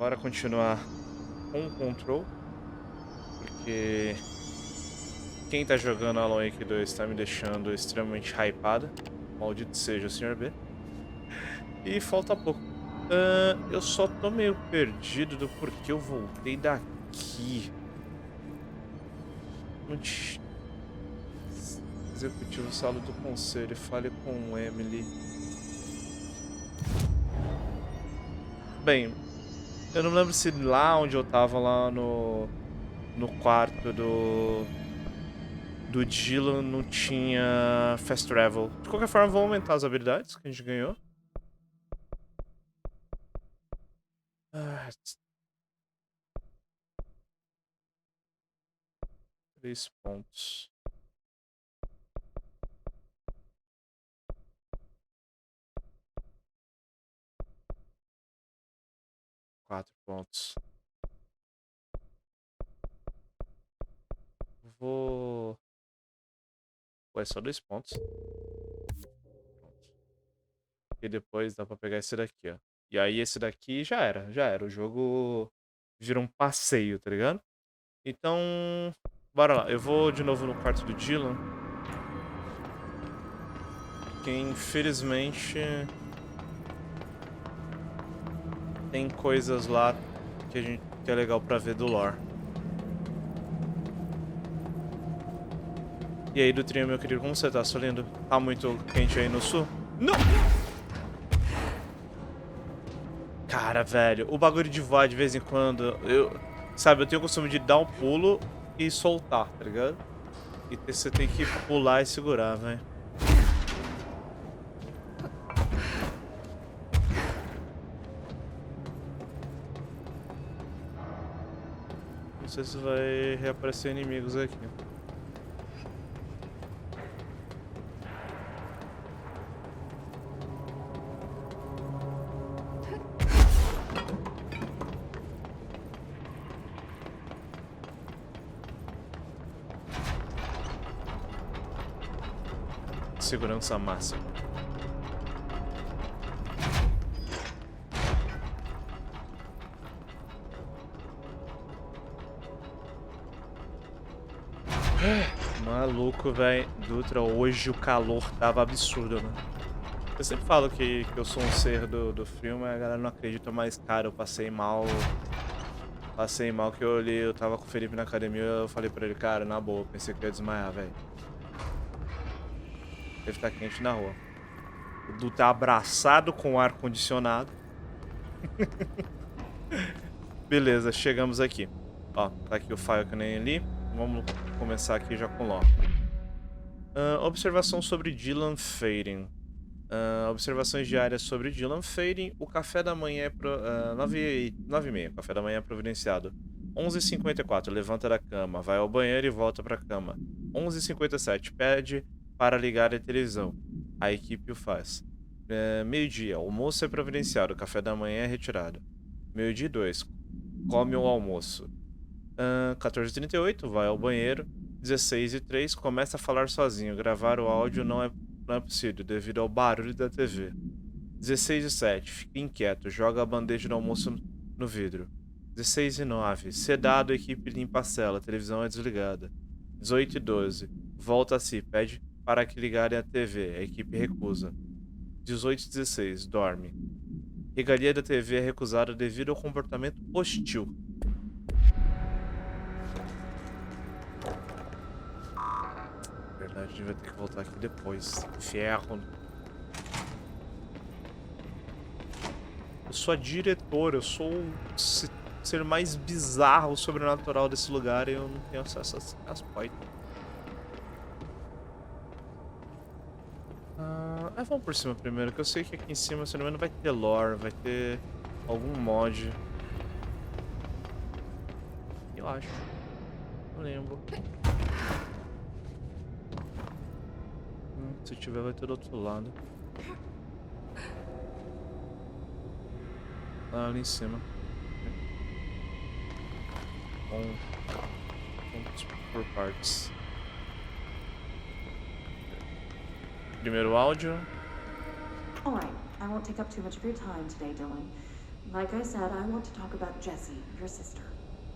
Bora continuar com o control, porque quem tá jogando Alanwake 2 tá me deixando extremamente hypado. Maldito seja o Sr. B. E falta pouco. Eu só tô meio perdido do porquê eu voltei daqui. Executivo, sala do conselho, fale com Emily. Bem, eu não lembro se lá onde eu tava, lá no quarto do Dylan, não tinha fast travel. De qualquer forma, vou aumentar as habilidades que a gente ganhou. 3 pontos. 4 pontos. Vou... Ué, só 2 pontos. E depois dá pra pegar esse daqui, ó. E aí esse daqui já era, já era. O jogo vira um passeio, tá ligado? Então, bora lá. Eu vou de novo no quarto do Dylan. Que infelizmente tem coisas lá que é legal pra ver do lore. E aí, Dutrinho, meu querido, como você tá, seu lindo? Tá muito quente aí no sul? Não! Cara, velho, o bagulho de voar de vez em quando, sabe, eu tenho o costume de dar um pulo e soltar, tá ligado? E você tem que pular e segurar, velho. Não sei se vai reaparecer inimigos aqui. Segurança máxima. Maluco, velho. Dutra, hoje o calor tava absurdo, né? Eu sempre falo que eu sou um ser do frio, mas a galera não acredita mais, cara. Eu passei mal. Passei mal que eu olhei, eu tava com o Felipe na academia, eu falei pra ele, cara, na boa, pensei que eu ia desmaiar, velho. Deve estar quente na rua. O Du tá abraçado com o ar-condicionado. Beleza, chegamos aqui. Ó, tá aqui o file que nem ali. Vamos começar aqui já com Ló. Observação sobre Dylan Fading. Observações diárias sobre Dylan Fading. O café da manhã é 9h30. O café da manhã é providenciado. 11h54, levanta da cama, vai ao banheiro e volta pra cama. 11h57, pede para ligar a televisão. A equipe o faz. Meio-dia, almoço é providenciado, café da manhã é retirado. Meio-dia 2, come o almoço. 14h38, vai ao banheiro. 16h03, começa a falar sozinho. Gravar o áudio não é possível devido ao barulho da TV. 16h07, fica inquieto, joga a bandeja do almoço no vidro. 16h09, sedado, a equipe limpa a cela, a televisão é desligada. 18h12, volta a si, pede para que ligarem a TV, a equipe recusa. 18h16, dorme. Regalia da TV é recusada devido ao comportamento hostil. Na verdade, a gente vai ter que voltar aqui depois. Ferro. Eu sou a diretora, eu sou o ser mais bizarro, sobrenatural desse lugar e eu não tenho acesso às portas. Vamos por cima primeiro, que eu sei que aqui em cima, se não me engano, vai ter lore, vai ter algum mod. Eu acho. Não lembro. Se tiver, vai ter do outro lado. Ali em cima. Vamos por partes. Primeiro áudio. All right, I won't take up too much of your time today, Dylan. Like I said, I want to talk about Jessie, your sister.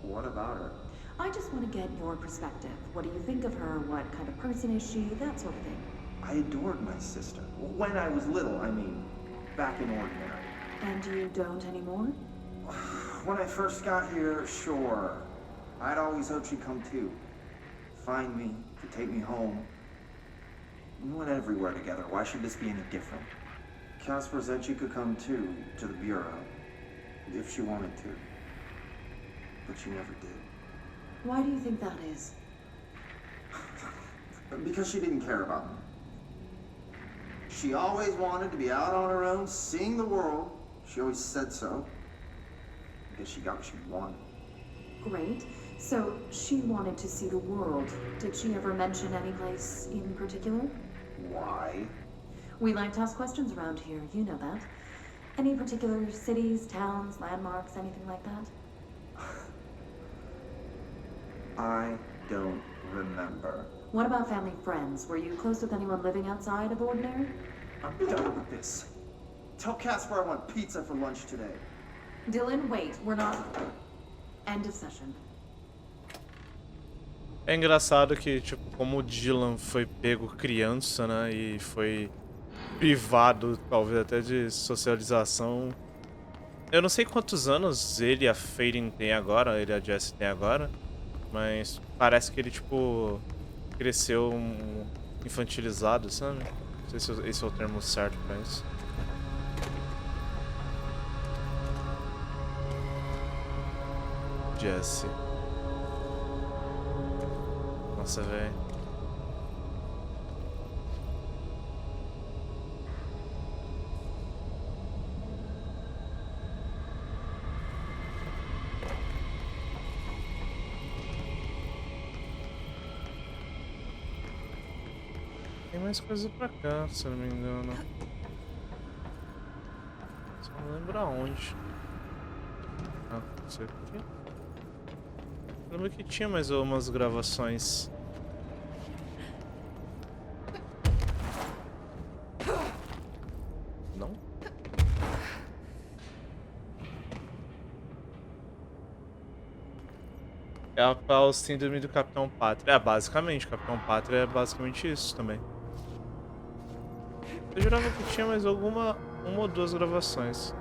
What about her? I just want to get your perspective. What do you think of her? What kind of person is she? That sort of thing. I adored my sister. When I was little, I mean, back in ordinary. And you don't anymore? When I first got here, sure. I'd always hoped she'd come too. Find me, to take me home. We went everywhere together. Why should this be any different? Casper said she could come too, to the Bureau. If she wanted to. But she never did. Why do you think that is? Because she didn't care about me. She always wanted to be out on her own, seeing the world. She always said so. I guess she got what she wanted. Great. So, she wanted to see the world. Did she ever mention any place in particular? Why? We like to ask questions around here, you know that. Any particular cities, towns, landmarks, anything like that? I don't remember. What about family friends? Were you close with anyone living outside of Ordinary? I'm done with this. Tell Casper I want pizza for lunch today. Dylan, wait, we're not... End of session. É engraçado que, tipo, como o Dylan foi pego criança, né, e foi privado, talvez até de socialização. Eu não sei quantos anos ele e a Faden tem agora, ele e a Jessie tem agora, mas parece que ele, tipo, cresceu infantilizado, sabe? Não sei se esse é o termo certo pra isso. Jessie. Nossa, velho. Tem mais coisa pra cá, se eu não me engano. Só não lembro aonde. Ah, isso aqui. Eu lembro que tinha mais umas gravações. Não? É a síndrome do Capitão Pátria. É, basicamente, Capitão Pátria é basicamente isso também. Eu jurava que tinha mais uma ou duas gravações.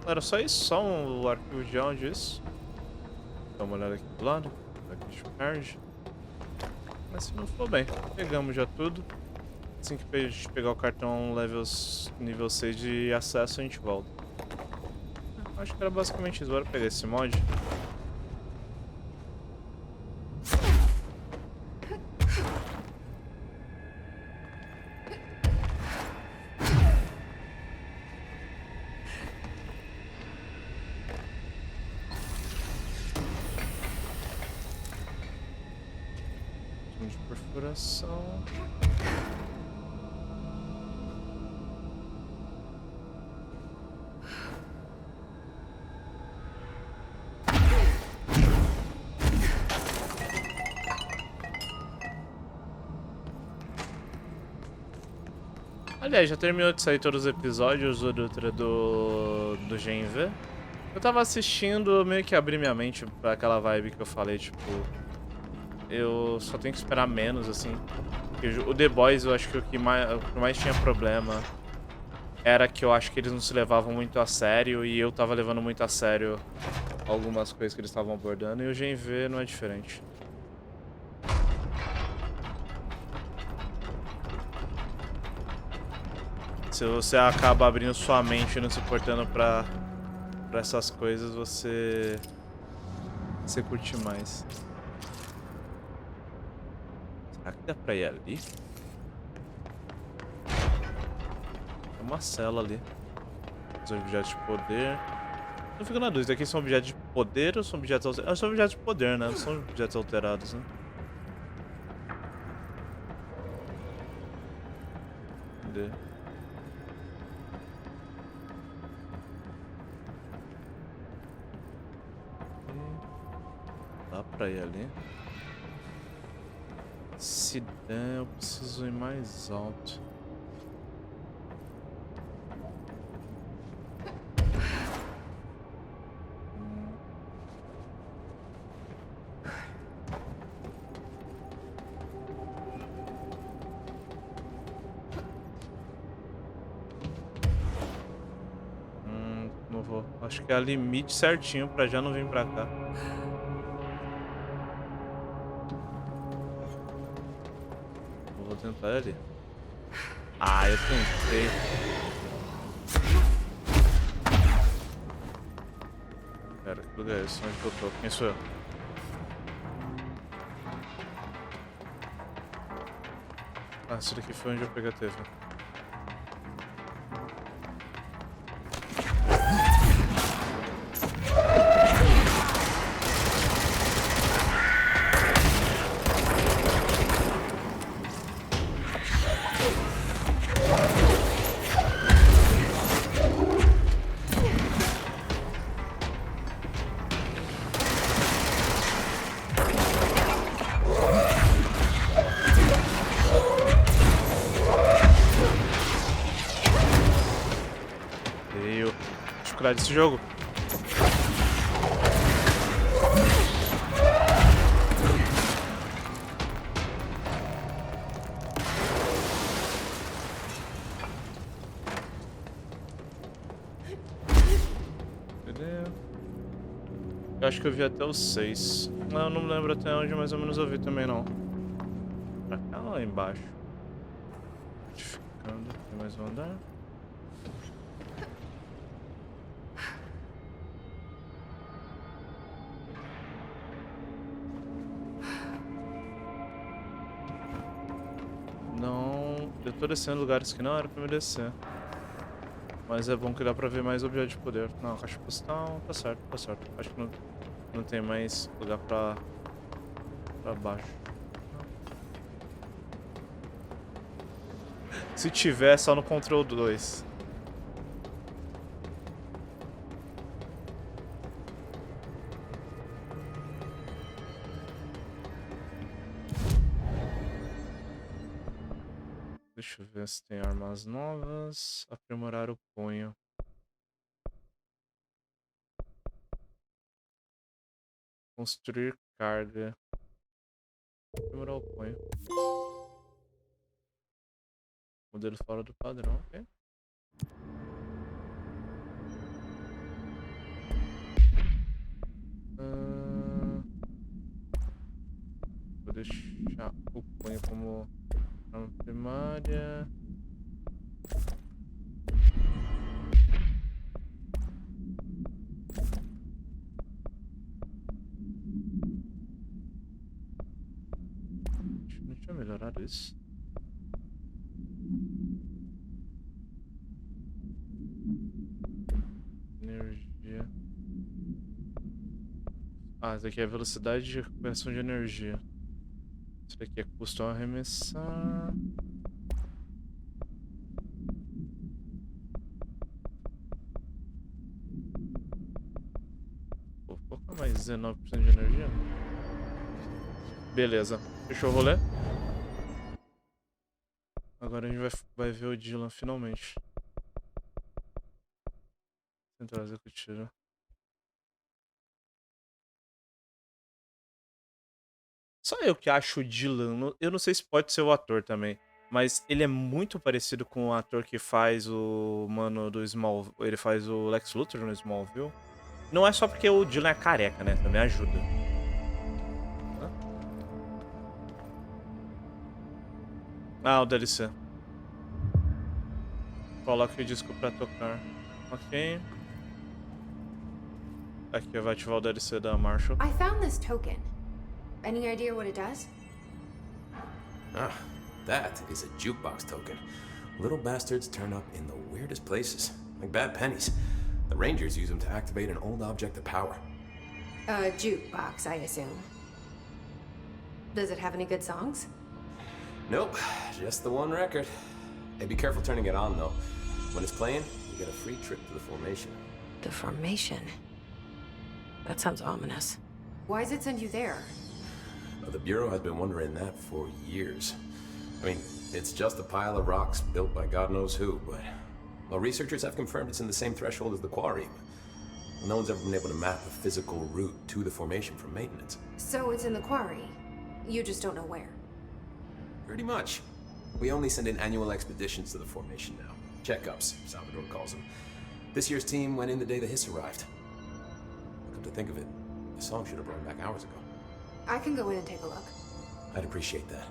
Era só isso? Só o arquivo de áudio isso? Dá uma olhada aqui do lado. Aqui card. Mas se não for bem, pegamos já tudo. Assim que a gente pegar o cartão nível 6 de acesso, a gente volta. Acho que era basicamente isso. Bora pegar esse mod. De perfuração. Aliás, já terminou de sair todos os episódios do GNV. Eu tava assistindo, meio que abri minha mente pra aquela vibe que eu falei, tipo... Eu só tenho que esperar menos, assim. Porque o The Boys, eu acho que o que mais tinha problema era que eu acho que eles não se levavam muito a sério e eu tava levando muito a sério algumas coisas que eles estavam abordando, e o GNV não é diferente. Se você acaba abrindo sua mente e não se portando pra essas coisas, você curte mais. Será que dá pra ir ali? Tem uma cela ali. Os objetos de poder. Eu fico na dúvida, aqui são objetos de poder ou são objetos alterados? Ah, são objetos de poder, né? Não são objetos alterados, né? Cadê? Dá pra ir ali? Se der, eu preciso ir mais alto. eu vou. Acho que é a limite certinho pra já não vir pra cá. Eu vou tentar ali. Ah, eu tentei. Pera, que lugar é esse? Onde que eu tô? Quem sou eu? Ah, esse daqui foi onde eu peguei a TV. Dificuldade desse jogo. Cadê? Eu acho que eu vi até o 6. Não, não me lembro até onde mais ou menos eu vi também não. Pra cá ou lá embaixo? Modificando. Tem mais um andar? Não, eu tô descendo lugares que não era pra me descer. Mas é bom que dá pra ver mais objetos de poder. Não, caixa postal, tá certo, tá certo. Acho que não tem mais lugar pra baixo. Se tiver, é só no Ctrl 2. Deixa eu ver se tem armas novas. Aprimorar o punho. Construir carga. Aprimorar o punho. Modelo fora do padrão, ok. Vou deixar o punho como arma primária. Não tinha melhorado isso. Energia. Ah, esse aqui é a velocidade de recuperação de energia. Isso daqui é custo ao arremessar. Vou colocar mais 19% de energia. Beleza. Fechou o rolê? Agora a gente vai ver o Dylan finalmente. Central executiva. Só eu que acho o Dylan. Eu não sei se pode ser o ator também. Mas ele é muito parecido com o ator que faz o mano do Smallville. Ele faz o Lex Luthor no Smallville. Não é só porque o Dylan é careca, né? Também ajuda. Ah, o DLC. Coloque o disco pra tocar. Ok. Aqui vai ativar o DLC da Marshall. I found this token. Any idea what it does? Ah, that is a jukebox token. Little bastards turn up in the weirdest places, like bad pennies. The Rangers use them to activate an old object of power. A jukebox, I assume. Does it have any good songs? Nope, just the one record. Hey, be careful turning it on, though. When it's playing, you get a free trip to the formation. The formation? That sounds ominous. Why does it send you there? The Bureau has been wondering that for years. I mean, it's just a pile of rocks built by God knows who, but... Well, researchers have confirmed it's in the same threshold as the quarry. No one's ever been able to map a physical route to the formation from maintenance. So it's in the quarry. You just don't know where. Pretty much. We only send in annual expeditions to the formation now. Checkups, Salvador calls them. This year's team went in the day the hiss arrived. Come to think of it, the song should have brought back hours ago. I can go in and take a look. I'd appreciate that.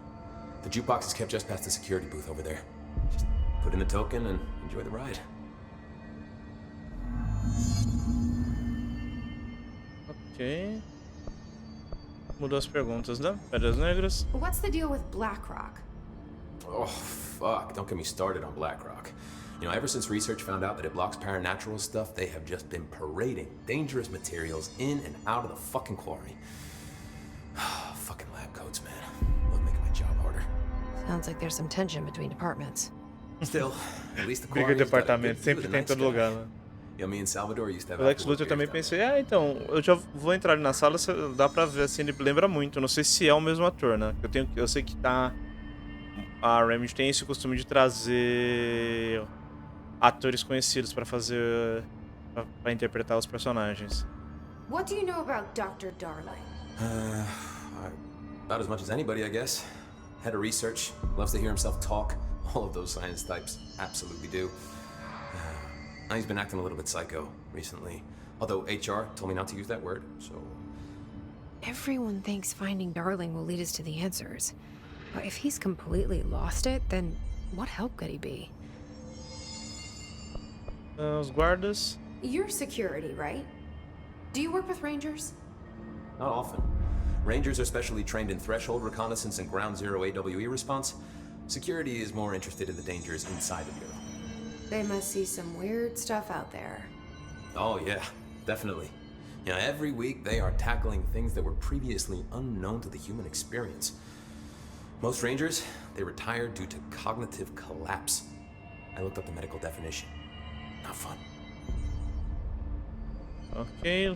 The jukebox is kept just past the security booth over there. Just put in the token and enjoy the ride. Ok. Mudou as perguntas, né? Pedras negras. What's the deal with BlackRock? Oh, fuck. Don't get me started on BlackRock. You know, ever since research found out that it blocks paranatural stuff, they have just been parading dangerous materials in and out of the fucking quarry. Fucking lab coats, man. Love making my job harder. Sounds like there's some tension between departments. Still, at least the Briga quarry de departamento, sempre tem em todo lugar, né? You know, me and Salvador used to have O Lex Luthor também pensei, então, eu já vou entrar ali na sala, dá pra ver assim, ele lembra muito, não sei se é o mesmo ator, né? Eu sei que tá... A Remedy tem esse costume de trazer atores conhecidos pra fazer... pra interpretar os personagens. What do you know about Dr. Darling? About as much as anybody, I guess. Head of research, loves to hear himself talk. All of those science types absolutely do. He's been acting a little bit psycho recently. Although HR told me not to use that word, so... Everyone thinks finding Darling will lead us to the answers. But if he's completely lost it, then what help could he be? Os guardas... You're security, right? Do you work with Rangers? Not often. Rangers are specially trained in threshold reconnaissance and ground zero AWE response. Security is more interested in the dangers inside the Bureau. They must see some weird stuff out there. Oh yeah, definitely. You know, every week they are tackling things that were previously unknown to the human experience. Most Rangers, they retired due to cognitive collapse. I looked up the medical definition. Not fun. Ok,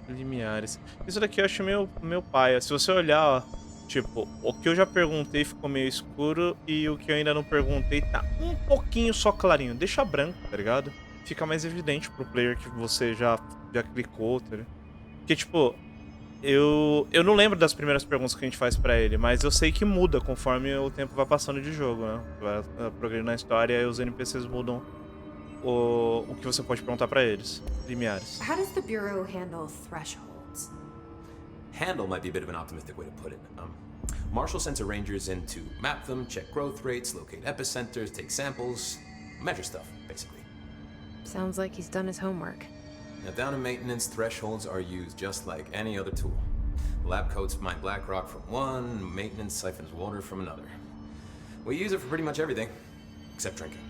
limiares. Isso daqui eu acho meu paia. Se você olhar, ó, tipo, o que eu já perguntei ficou meio escuro e o que eu ainda não perguntei tá um pouquinho só clarinho. Deixa branco, tá ligado? Fica mais evidente pro player que você já clicou, tá ligado? Porque, tipo, eu não lembro das primeiras perguntas que a gente faz pra ele, mas eu sei que muda conforme o tempo vai passando de jogo, né? Vai progredindo na história e os NPCs mudam o que você pode perguntar pra eles. Limiares. How does the Bureau handle thresholds? Handle might be a bit of an optimistic way to put it. Marshall sends her Rangers in to map them, check growth rates, locate epicenters, take samples, measure stuff, basically. Sounds like he's done his homework. Now, down in maintenance, thresholds are used just like any other tool. Lab coats mine black rock from one, maintenance siphons water from another. We use it for pretty much everything, except drinking.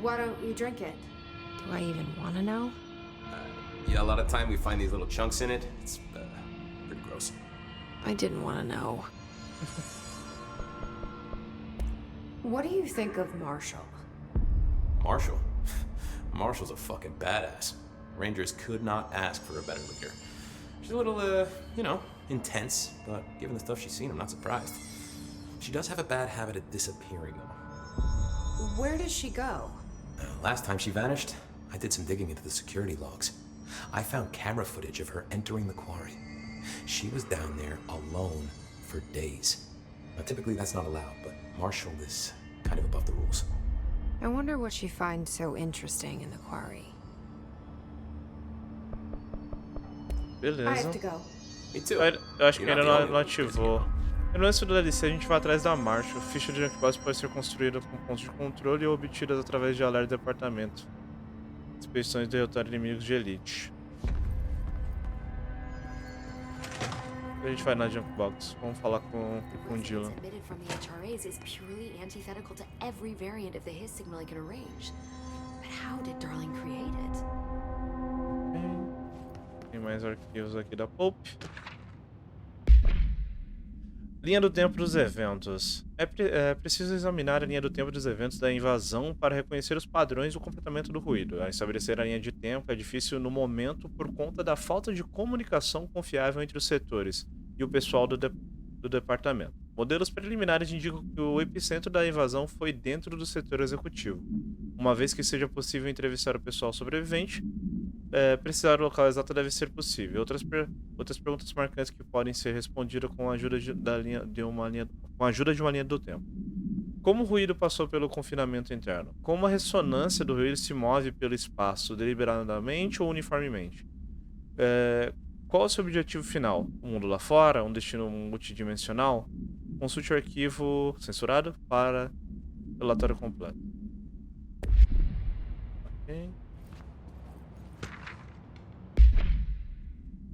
Why don't you drink it? Do I even want to know? Yeah, a lot of time we find these little chunks in it. It's pretty gross. I didn't want to know. What do you think of Marshall? Marshall? Marshall's a fucking badass. Rangers could not ask for a better leader. She's a little, you know, intense, but given the stuff she's seen, I'm not surprised. She does have a bad habit of disappearing, though. Where does she go? Last time she vanished, I did some digging into the security logs. I found camera footage of her entering the quarry. She was down there alone for days. Now, typically that's not allowed, but Marshall is kind of above the rules. I wonder what she finds so interesting in the quarry. I have Beleza. to go. Me too. Eu acho que You're ainda not the não only one. ativou. No lance do DLC, a gente vai atrás da marcha. Ficha de equipagem pode ser construída com pontos de controle ou obtidas através de alerta de departamento. Expedições de derrotar inimigos de elite. A gente vai na Junk Box. Vamos falar com o Dylan. Emitted from the HRAs is purely antithetical to every variant of the his signal I can arrange. But how did Darling create it? Tem mais arquivos aqui da Pope. Linha do tempo dos eventos. É preciso examinar a linha do tempo dos eventos da invasão para reconhecer os padrões do comportamento do ruído. A estabelecer a linha de tempo é difícil no momento por conta da falta de comunicação confiável entre os setores e o pessoal do departamento. Modelos preliminares indicam que o epicentro da invasão foi dentro do setor executivo. Uma vez que seja possível entrevistar o pessoal sobrevivente, precisar do local exato deve ser possível. Outras perguntas marcantes que podem ser respondidas com a ajuda de uma linha do tempo. Como o ruído passou pelo confinamento interno? Como a ressonância do ruído se move pelo espaço, deliberadamente ou uniformemente? Qual é o seu objetivo final? O mundo lá fora? Um destino multidimensional? Consulte o arquivo censurado para relatório completo. Ok.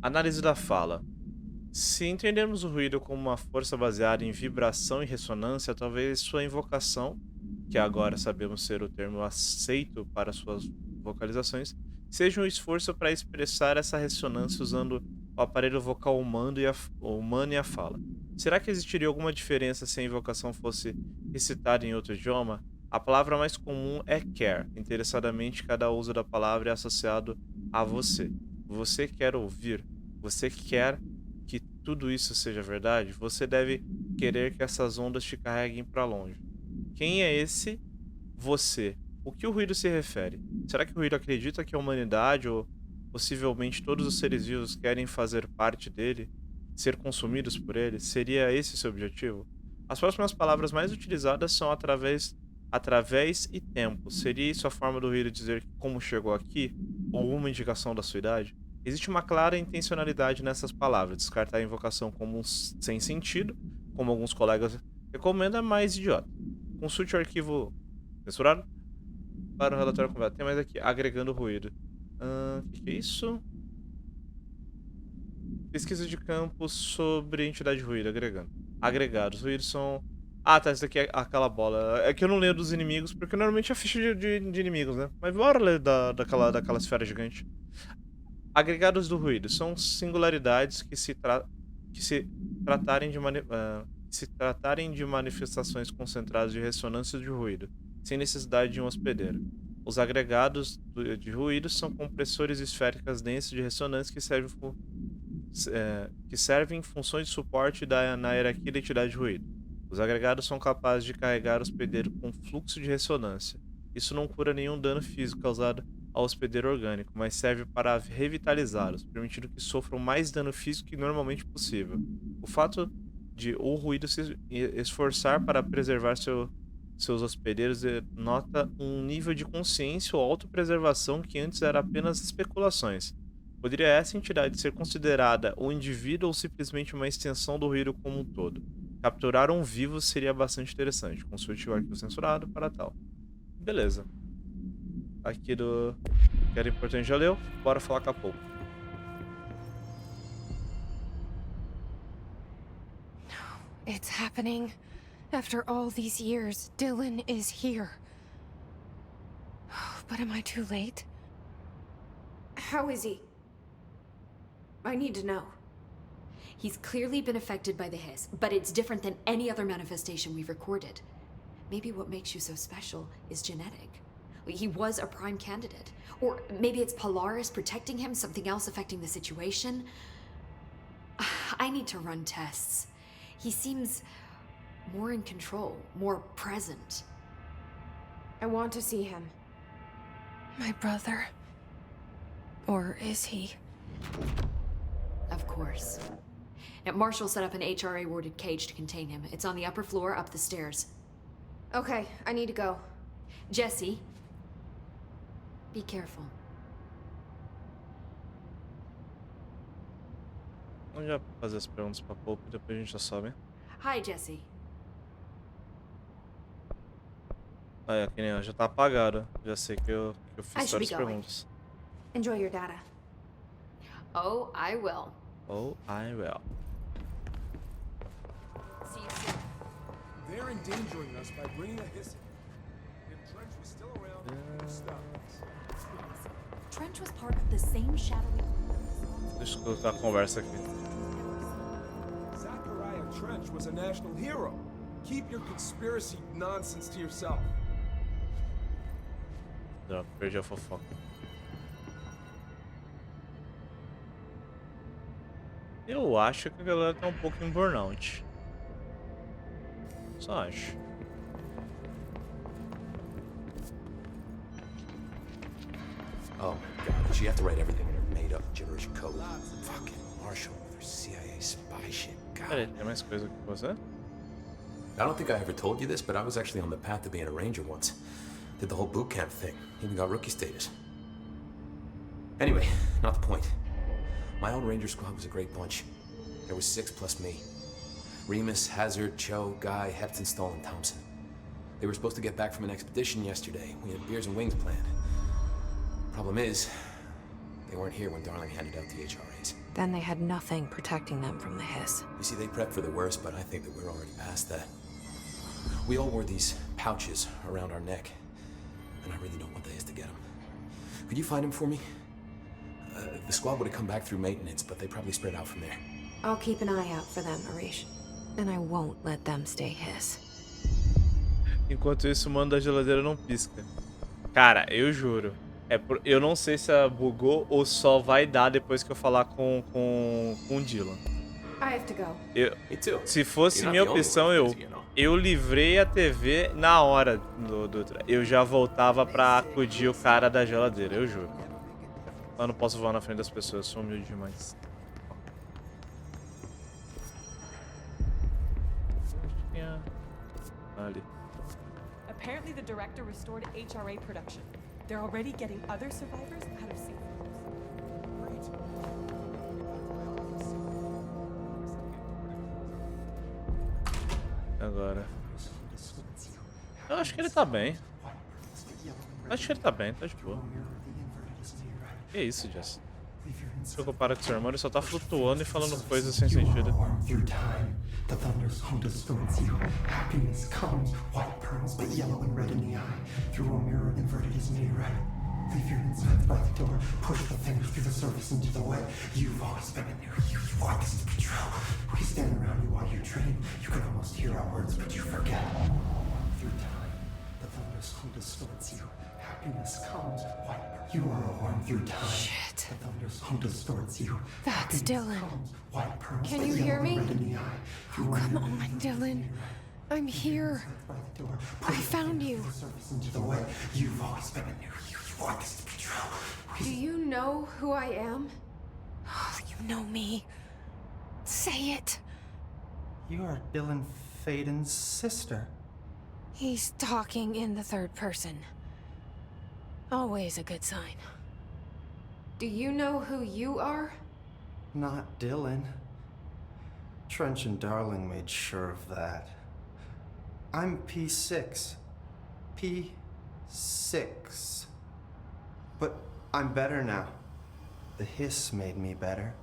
Análise da fala. Se entendermos o ruído como uma força baseada em vibração e ressonância, talvez sua invocação, que agora sabemos ser o termo aceito para suas vocalizações, seja um esforço para expressar essa ressonância usando o aparelho vocal humano e a fala. Será que existiria alguma diferença se a invocação fosse recitada em outro idioma? A palavra mais comum é care. Interessadamente, cada uso da palavra é associado a você. Você quer ouvir? Você quer que tudo isso seja verdade? Você deve querer que essas ondas te carreguem para longe. Quem é esse você? O que o ruído se refere? Será que o ruído acredita que a humanidade ou possivelmente todos os seres vivos querem fazer parte dele? Ser consumidos por ele? Seria esse seu objetivo? As próximas palavras mais utilizadas são através e tempo. Seria isso a forma do ruído dizer como chegou aqui? Ou uma indicação da sua idade? Existe uma clara intencionalidade nessas palavras. Descartar a invocação como sem sentido, como alguns colegas recomendam, é mais idiota. Consulte o arquivo censurado para o relatório completo. Tem mais aqui, agregando ruído. O que é isso? Pesquisa de campo sobre entidade de ruído, agregando. Agregados. Ruídos são... Ah, tá, isso daqui é aquela bola. É que eu não leio dos inimigos, porque normalmente é ficha de inimigos, né? Mas bora ler daquela esfera gigante. Agregados do ruído são singularidades que se tratarem de manifestações concentradas de ressonância de ruído, sem necessidade de um hospedeiro. Os agregados de ruído são compressores esféricas densas de ressonância que servem funções de suporte na hierarquia da entidade de ruído. Os agregados são capazes de carregar o hospedeiro com fluxo de ressonância. Isso não cura nenhum dano físico causado ao hospedeiro orgânico, mas serve para revitalizá-los, permitindo que sofram mais dano físico que normalmente possível. O fato de o ruído se esforçar para preservar seus hospedeiros denota um nível de consciência ou autopreservação que antes era apenas especulações. Poderia essa entidade ser considerada um indivíduo ou simplesmente uma extensão do ruído como um todo? Capturar um vivo seria bastante interessante. Consulte o arquivo censurado para tal. Beleza. Aqui do que era importante já leu. Bora falar com a pouco. It's happening. After all these years, Dylan is here. But am I too late? How is he? I need to know. He's clearly been affected by the hiss, but it's different than any other manifestation we've recorded. Maybe what makes you so special is genetic. He was a prime candidate. Or maybe it's Polaris protecting him, something else affecting the situation. I need to run tests. He seems more in control, more present. I want to see him. My brother. Or is he? Of course. Now, Marshall set up an HRA-warded cage to contain him. It's on the upper floor, up the stairs. Okay, I need to go. Jesse, be careful. Vamos já fazer as perguntas pra pouco e depois a gente já sobe. Hi, Jesse. Aí, aqui nem já tá apagado. Já sei que eu fiz should be várias going. perguntas. Enjoy your data. Oh, I will. Oh, I will. See you soon. They're endangering us by bringing a hiss. If Trench was still around, stop. Trench was part of the same shadowy... Deixa eu escutar a conversa aqui. Zachariah Trench was a national hero. Keep your conspiracy nonsense to yourself. Já perdi a fofoca. Eu acho que a galera tá um pouco em burnout. Só acho. Oh my god, did she have to write everything in her made-up gibberish code? Fucking Marshall with her CIA spy shit. Peraí, God. tem mais coisa aqui com você? I don't think I ever told you this, but I was actually on the path to being a ranger once. Did the whole boot camp thing. Even got rookie status. Anyway, not the point. My old ranger squad was a great bunch. There was 6 plus me. Remus, Hazard, Cho, Guy, Hepton, Stoll, and Thompson. They were supposed to get back from an expedition yesterday. We had beers and wings planned. Problem is, they weren't here when Darling handed out the HRAs. Then they had nothing protecting them from the hiss. You see, they prepped for the worst, but I think that we're already past that. We all wore these pouches around our neck, and I really don't want the hiss to get them. Could you find them for me? The squad would have come back through maintenance, but they probably spread out from there. I'll keep an eye out for them, Arish. And I won't let them stay hiss. Enquanto isso, o mano da geladeira não pisca. Cara, eu juro. Eu não sei se bugou ou só vai dar depois que eu falar com o Dylan. I have to go. Se fosse minha opção, eu livrei a TV na hora do eu já voltava pra acudir o cara da geladeira, eu juro. Eu não posso voar na frente das pessoas, eu sou humilde demais. Ali. Apparently the director restored HRA production. They're already getting other survivors out of safe rooms. Agora. Eu acho que ele tá bem. Acho que ele tá bem, tá de boa. Que isso, Jess? Se eu comparar com seu irmão, ele só tá flutuando e falando coisas sem sentido. The thunder's home distorts you. Happiness comes, white pearls, but yellow and red in the eye. Through a mirror inverted is me right. Leave your insides by the door. Push the fingers through the surface into the wet. You've always been a near you. You want this to be true. We stand around you while you dream. You can almost hear our words, but you forget. Through time, the thunder's home distorts you. Happiness comes, white pearls. You are a worm through time. Shit. The thunder's home distorts you. That's Dylan. White pearls, Can but you yellow hear and me? red in the eye. Oh, come on, Dylan. I'm here. I found you. You've always been a near you. You want this to be true. Do you know who I am? Oh, you know me. Say it. You are Dylan Faden's sister. He's talking in the third person. Always a good sign. Do you know who you are? Not Dylan. Trench and Darling made sure of that. I'm P6. P6. But I'm better now. The hiss made me better.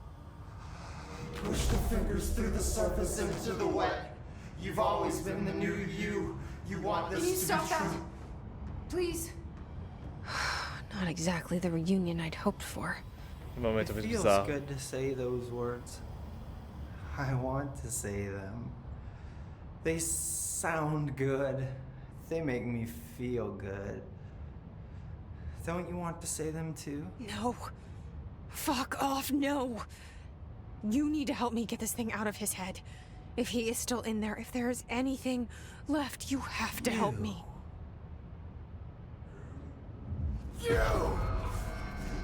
Push the fingers through the surface into the wet. You've always been the new you. You want this Can you to stop be that? true. Please? Not exactly the reunion I'd hoped for. Que momento It muito feels bizarro. good to say those words. I want to say them. They sound good. They make me feel good. Don't you want to say them too? No. Fuck off, no. You need to help me get this thing out of his head. If he is still in there, if there is anything left, you have to help me.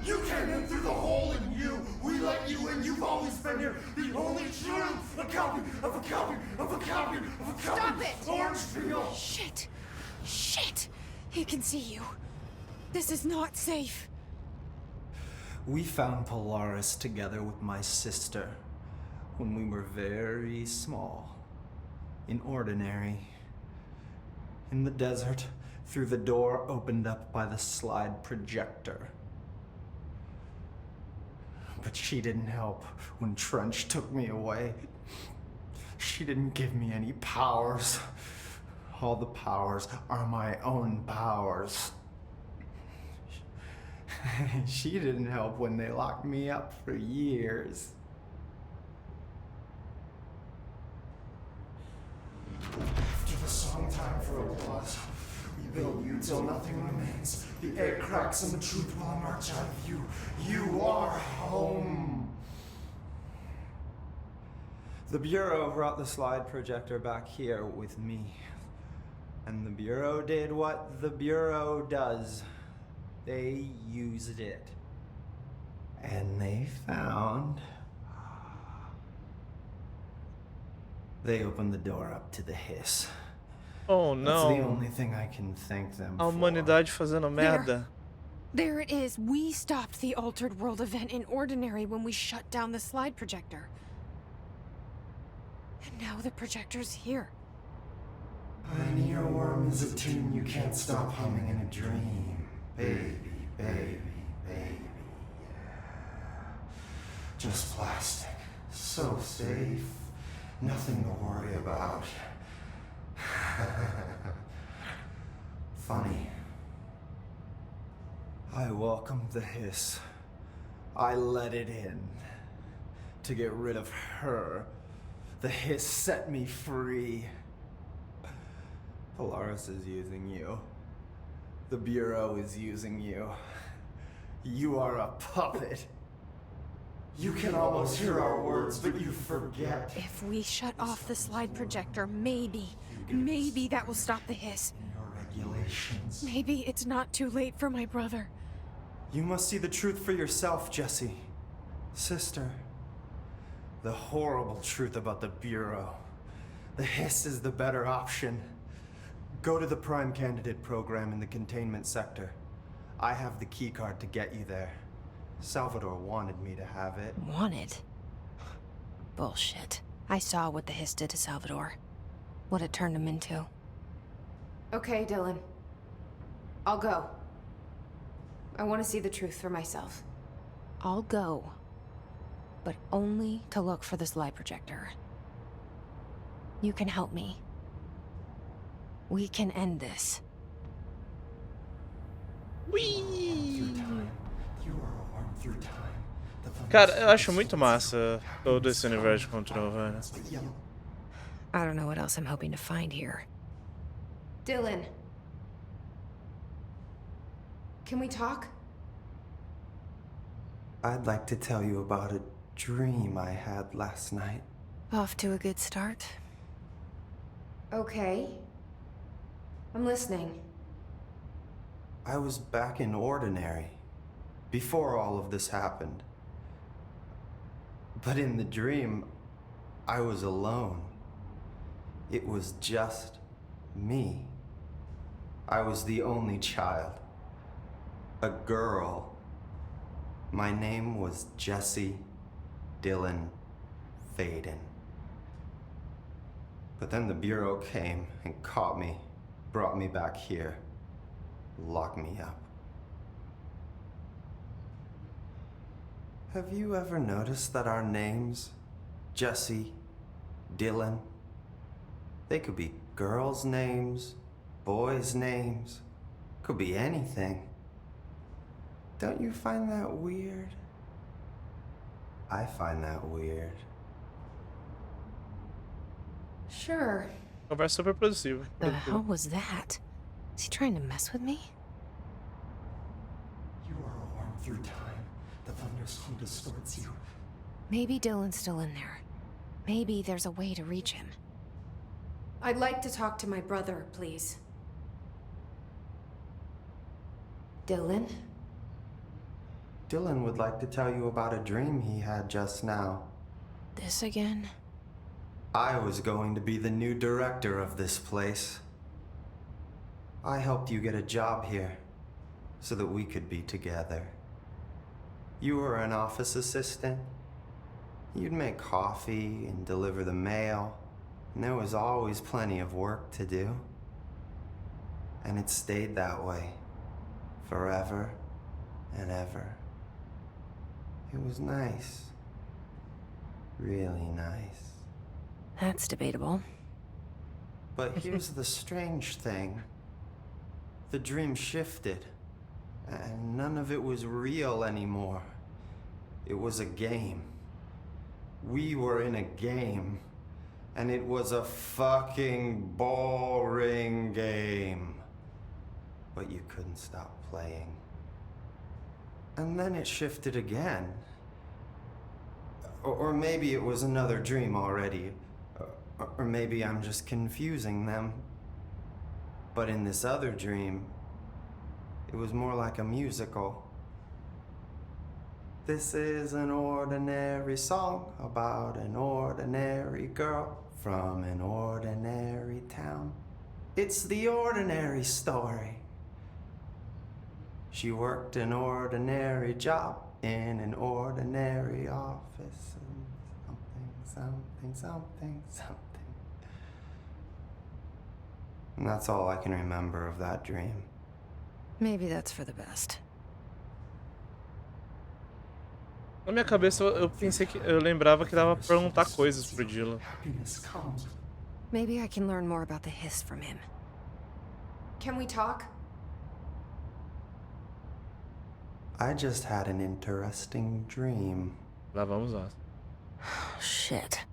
You came in through the hole in you. We let you in. You've always been here. The only true. A copy of a copy of a copy of a copy. Stop it! Orange peel. Shit. Shit. He can see you. This is not safe. We found Polaris together with my sister when we were very small, in Ordinary, in the desert, through the door opened up by the slide projector. But she didn't help when Trench took me away. She didn't give me any powers. All the powers are my own powers. She didn't help when they locked me up for years. After the song time for applause, we build you till nothing remains. The air cracks and the truth will emerge out of you. You are home. The Bureau brought the slide projector back here with me. And the Bureau did what the Bureau does. They used it. And they found They opened the door up to the hiss. Oh That's the não. only thing I can thank them A for. humanidade fazendo merda. There it is. We stopped the Altered World event in Ordinary when we shut down the slide projector. And now the projector's here. An earworm is a tune you can't stop humming in a dream. Baby, baby, baby, yeah. Just plastic. So safe. Nothing to worry about. Funny. I welcomed the hiss. I let it in. To get rid of her. The hiss set me free. Polaris is using you. The Bureau is using you. You are a puppet. You can almost hear our words, but you forget. If we shut off the slide projector, maybe that will stop the hiss. Your regulations. Maybe it's not too late for my brother. You must see the truth for yourself, Jesse. Sister. The horrible truth about the Bureau. The hiss is the better option. Go to the Prime Candidate program in the containment sector. I have the keycard to get you there. Salvador wanted me to have it. Wanted? Bullshit. I saw what the hiss did to Salvador. What it turned him into. Okay, Dylan. I'll go. I want to see the truth for myself. I'll go. But only to look for the slide projector. You can help me. We can end this. Cara, eu acho muito massa todo esse universo de control, velho. I don't know what else I'm hoping to find here. Dylan. Can we talk? I'd like to tell you about a dream I had last night. Off to a good start. Okay. I'm listening. I was back in Ordinary, before all of this happened. But in the dream, I was alone. It was just me. I was the only child. A girl. My name was Jesse Dylan Faden. But then the Bureau came and caught me, brought me back here, locked me up. Have you ever noticed that our names, Jesse, Dylan, they could be girls' names, boys' names, could be anything. Don't you find that weird? I find that weird. Sure. Conversa super produziva. The hell was that? Is he trying to mess with me? You are a worm through time. The thunderstorm distorts you. Maybe Dylan's still in there. Maybe there's a way to reach him. I'd like to talk to my brother, please. Dylan? Dylan would like to tell you about a dream he had just now. This again? I was going to be the new director of this place. I helped you get a job here, so that we could be together. You were an office assistant. You'd make coffee and deliver the mail, and there was always plenty of work to do. And it stayed that way, forever and ever. It was nice. Really nice. That's debatable. But here's the strange thing. The dream shifted, and none of it was real anymore. It was a game. We were in a game, and it was a fucking boring game. But you couldn't stop playing. And then it shifted again. Or maybe it was another dream already. Or maybe I'm just confusing them. But in this other dream, it was more like a musical. This is an ordinary song about an ordinary girl from an ordinary town. It's the ordinary story. She worked an ordinary job in an ordinary office. Something. And that's all I can remember of that dream. Maybe that's for the best. Na minha cabeça eu pensei que eu lembrava que dava pra perguntar coisas pro Dylan. Maybe I can learn more about the hiss from him. Can we talk? I just had an interesting dream. Lá vamos nós. Shit.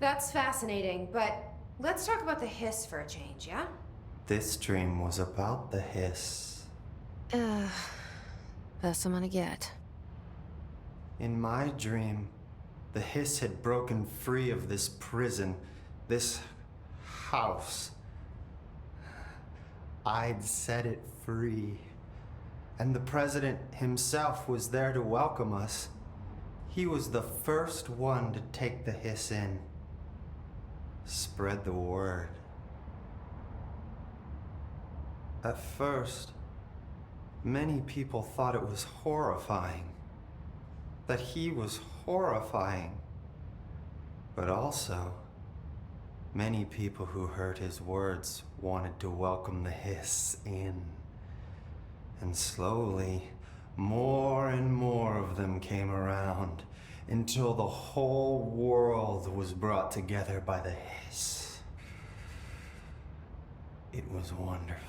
That's fascinating, but let's talk about the hiss for a change, yeah? This dream was about the hiss. Best I'm gonna get. In my dream, the hiss had broken free of this prison, this house. I'd set it free. And the president himself was there to welcome us. He was the first one to take the hiss in. Spread the word. At first, many people thought it was horrifying. That he was horrifying. But also, many people who heard his words wanted to welcome the hiss in. And slowly, more and more of them came around until the whole world was brought together by the hiss. It was wonderful.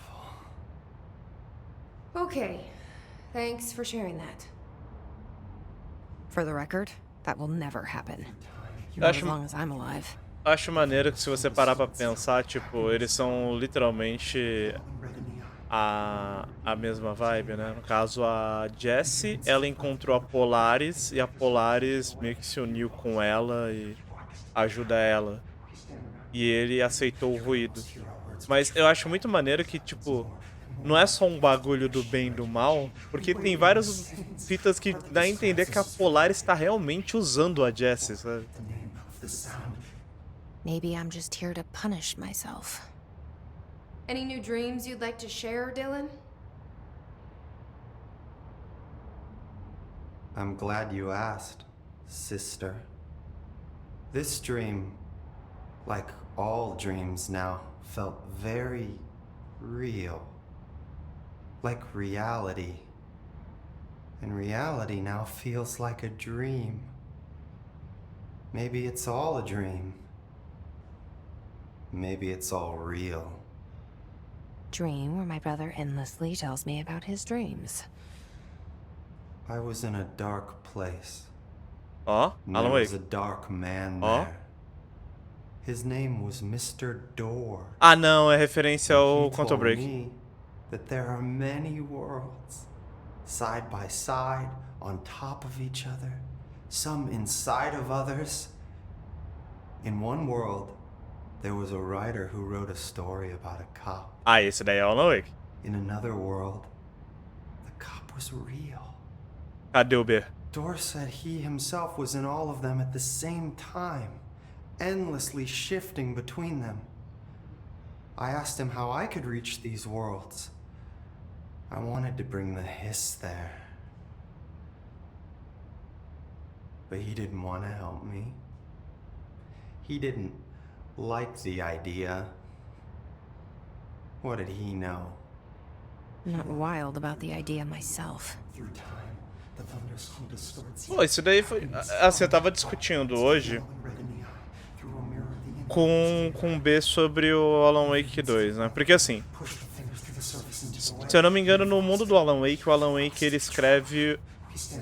Okay, thanks for sharing that. For the record, that will never happen. Eu Not as acho, long as I'm alive. acho maneiro que se você parar pra pensar, tipo, eles são literalmente a mesma vibe, né? No caso, a Jessie, ela encontrou a Polaris e a Polaris meio que se uniu com ela e ajuda ela. E ele aceitou o ruído. Mas eu acho muito maneiro que, tipo, não é só um bagulho do bem e do mal, porque tem várias fitas que dá a entender que a Polaris está realmente usando a Jessie, sabe? Maybe I'm just here to punish myself. Any new dreams you'd like to share, Dylan? I'm glad you asked, sister. This dream, like all dreams now, felt very real. Like reality. And reality now feels like a dream. Maybe it's all a dream. Maybe it's all real. Dream where my brother endlessly tells me about his dreams. I was in a dark place. Ó, And there was Alanwake. a dark man Ó. there. His name was Mr. Door. Ah, não, é referência ao He Quantum told Break. me that there are many worlds, side by side, on top of each other, some inside of others. In one world, there was a writer who wrote a story about a cop. Ah, esse daí é o Alanwake. In another world, the cop was real. Cadê o B? Door said he himself was in all of them at the same time, endlessly shifting between them. I asked him how I could reach these worlds. I wanted to bring the hiss there. But he didn't want to help me. He didn't like the idea. What did he know? I'm not wild about the idea myself. Through time, the thunderstorm distorts you. Pô, isso daí foi. Assim, eu tava discutindo hoje Red in the eye, through a mirror the com o B sobre o Alan Wake 2, né? Porque assim, push the fingers through the surface into the se eu não me engano, no mundo do Alan Wake, o Alan Wake ele escreve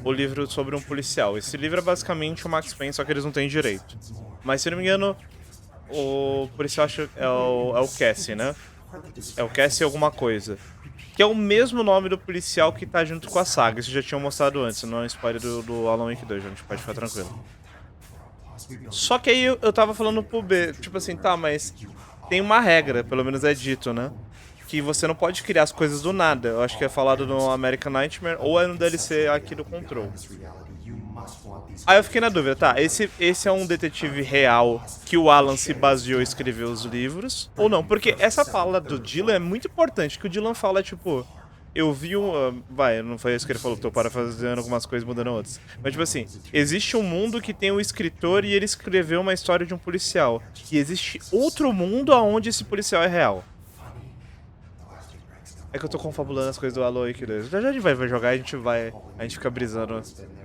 o livro sobre um policial. Esse livro é basicamente o Max Payne, só que eles não têm direito. Mas se eu não me engano, o policial acho é o Cassie, né? É o Cassie alguma coisa. Que é o mesmo nome do policial que tá junto com a saga. Isso já tinham mostrado antes, não é um spoiler do Alan Wake 2, a gente pode ficar tranquilo. Só que aí eu tava falando pro B, tipo assim, tá, mas tem uma regra, pelo menos é dito, né? Que você não pode criar as coisas do nada. Eu acho que é falado no American Nightmare ou é no DLC aqui do Control. must want these. Aí eu fiquei na dúvida, tá? Esse é um detetive real que o Alan se baseou em escrever os livros ou não? Porque essa fala do Dylan é muito importante, que o Dylan fala, tipo, eu vi vai, não foi isso que ele falou, tô parafraseando algumas coisas, mudando outras. Mas, tipo assim, existe um mundo que tem um escritor e ele escreveu uma história de um policial. E existe outro mundo onde esse policial é real. É que eu tô confabulando as coisas do Alanwake 2. Já a gente vai jogar e a gente fica brisando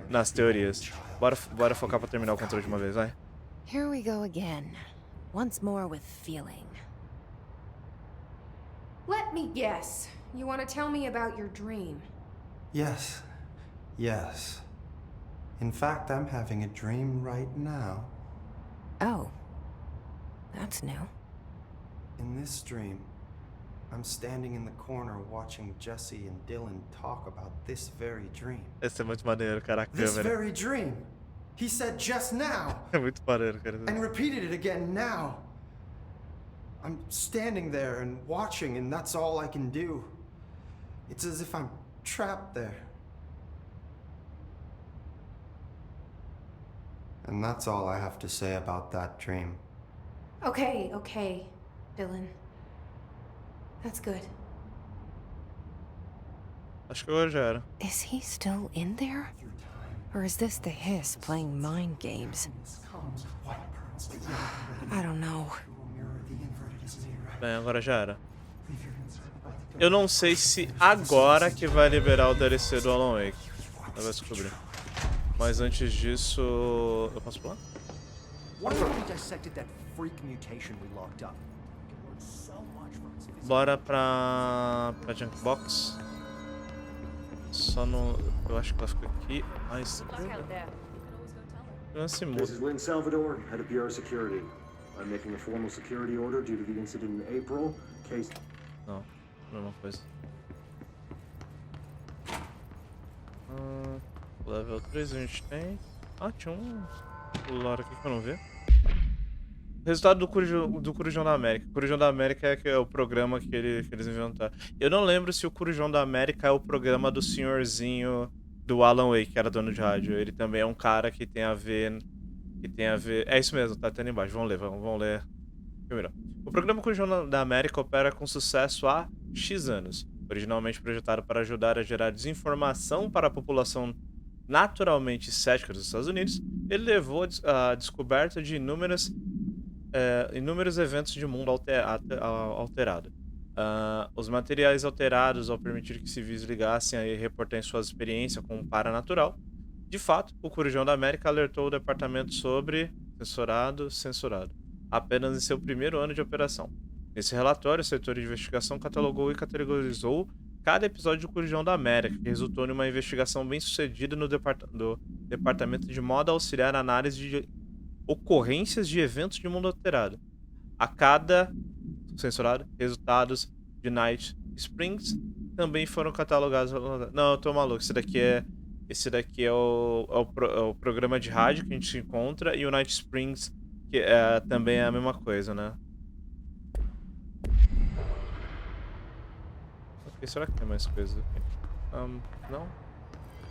nas teorias. Bora focar pra terminar o controle de uma vez, vai. Here we go again. Once more with feeling. Let me guess. You want to tell me about your dream? Yes. Yes. In fact, I'm having a dream right now. Oh. That's new. In this dream, I'm standing in the corner watching Jesse and Dylan talk about this very dream. Esse é muito maneiro, caraca. This very dream. He said just now. É muito maneiro, cara. And repeated it again now. I'm standing there and watching, and that's all I can do. It's as if I'm trapped there. And that's all I have to say about that dream. Okay, Dylan. That's good. Acho que agora já era. Is he still in there? Or is this the hiss playing mind games? I don't know. Bem, agora já era. Eu não sei se agora que vai liberar o DLC do Alanwake. Eu vou descobrir. Mas antes disso... Eu posso pular? Bora pra Junkbox. Só no... Eu acho que ela fica aqui. Mas... Não se muda. This is Lynn Salvador, head of Bureau Security. I'm making a formal security order due to the incident in April. Case... Não, mesma coisa. Level 3 a gente tem. Ah, tinha um lore aqui que eu não vi. Resultado do Corujão da América. O Corujão da América é o programa que eles inventaram. Eu não lembro se o Corujão da América é o programa do senhorzinho do Alanwake, que era dono de rádio. Ele também é um cara que tem a ver... É isso mesmo, tá até ali embaixo. Vamos ler primeiro. O programa Corujão da América opera com sucesso há X anos. Originalmente projetado para ajudar a gerar desinformação para a população naturalmente cética dos Estados Unidos, ele levou à descoberta de inúmeros eventos de mundo alterado. Os materiais alterados, ao permitir que civis ligassem e reportem suas experiências com o paranatural. De fato, o Corujão da América alertou o departamento sobre censurado, apenas em seu primeiro ano de operação. Nesse relatório, o setor de investigação catalogou e categorizou cada episódio do Corujão da América, que resultou em uma investigação bem-sucedida no departamento de modo a auxiliar a análise de ocorrências de eventos de mundo alterado. A cada resultados de Night Springs também foram catalogados. Não, eu tô maluco. Esse daqui é o programa de rádio que a gente se encontra, e o Night Springs, que também é a mesma coisa, né? Ok, será que tem mais coisas aqui? Não.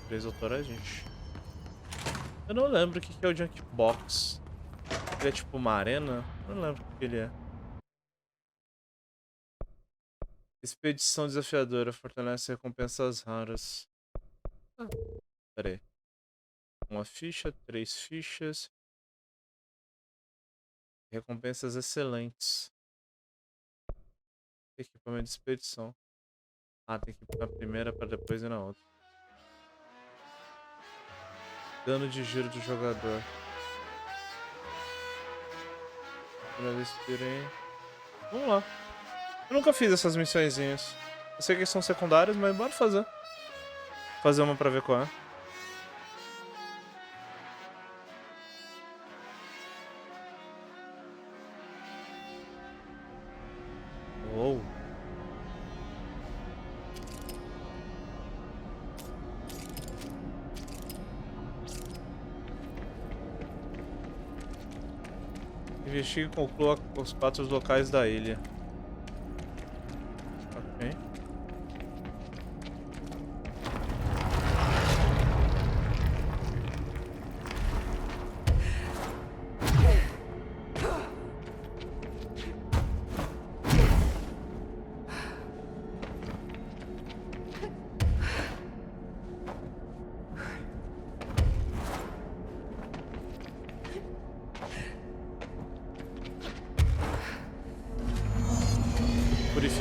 3 autorais, gente. Eu não lembro o que é o Junkbox. Ele é tipo uma arena? Eu não lembro o que ele é. Expedição desafiadora, fortalece recompensas raras. Pera aí. 1 ficha, 3 fichas. Recompensas excelentes. Equipamento de expedição. Tem que ir na primeira para depois ir na outra. Dano de giro do jogador. Primeira vez que tirei. Vamos lá. Eu nunca fiz essas missõezinhas. Eu sei que são secundárias, mas bora fazer. Fazer uma pra ver qual é. Uou. Investigue e conclua os 4 locais da ilha. Ok.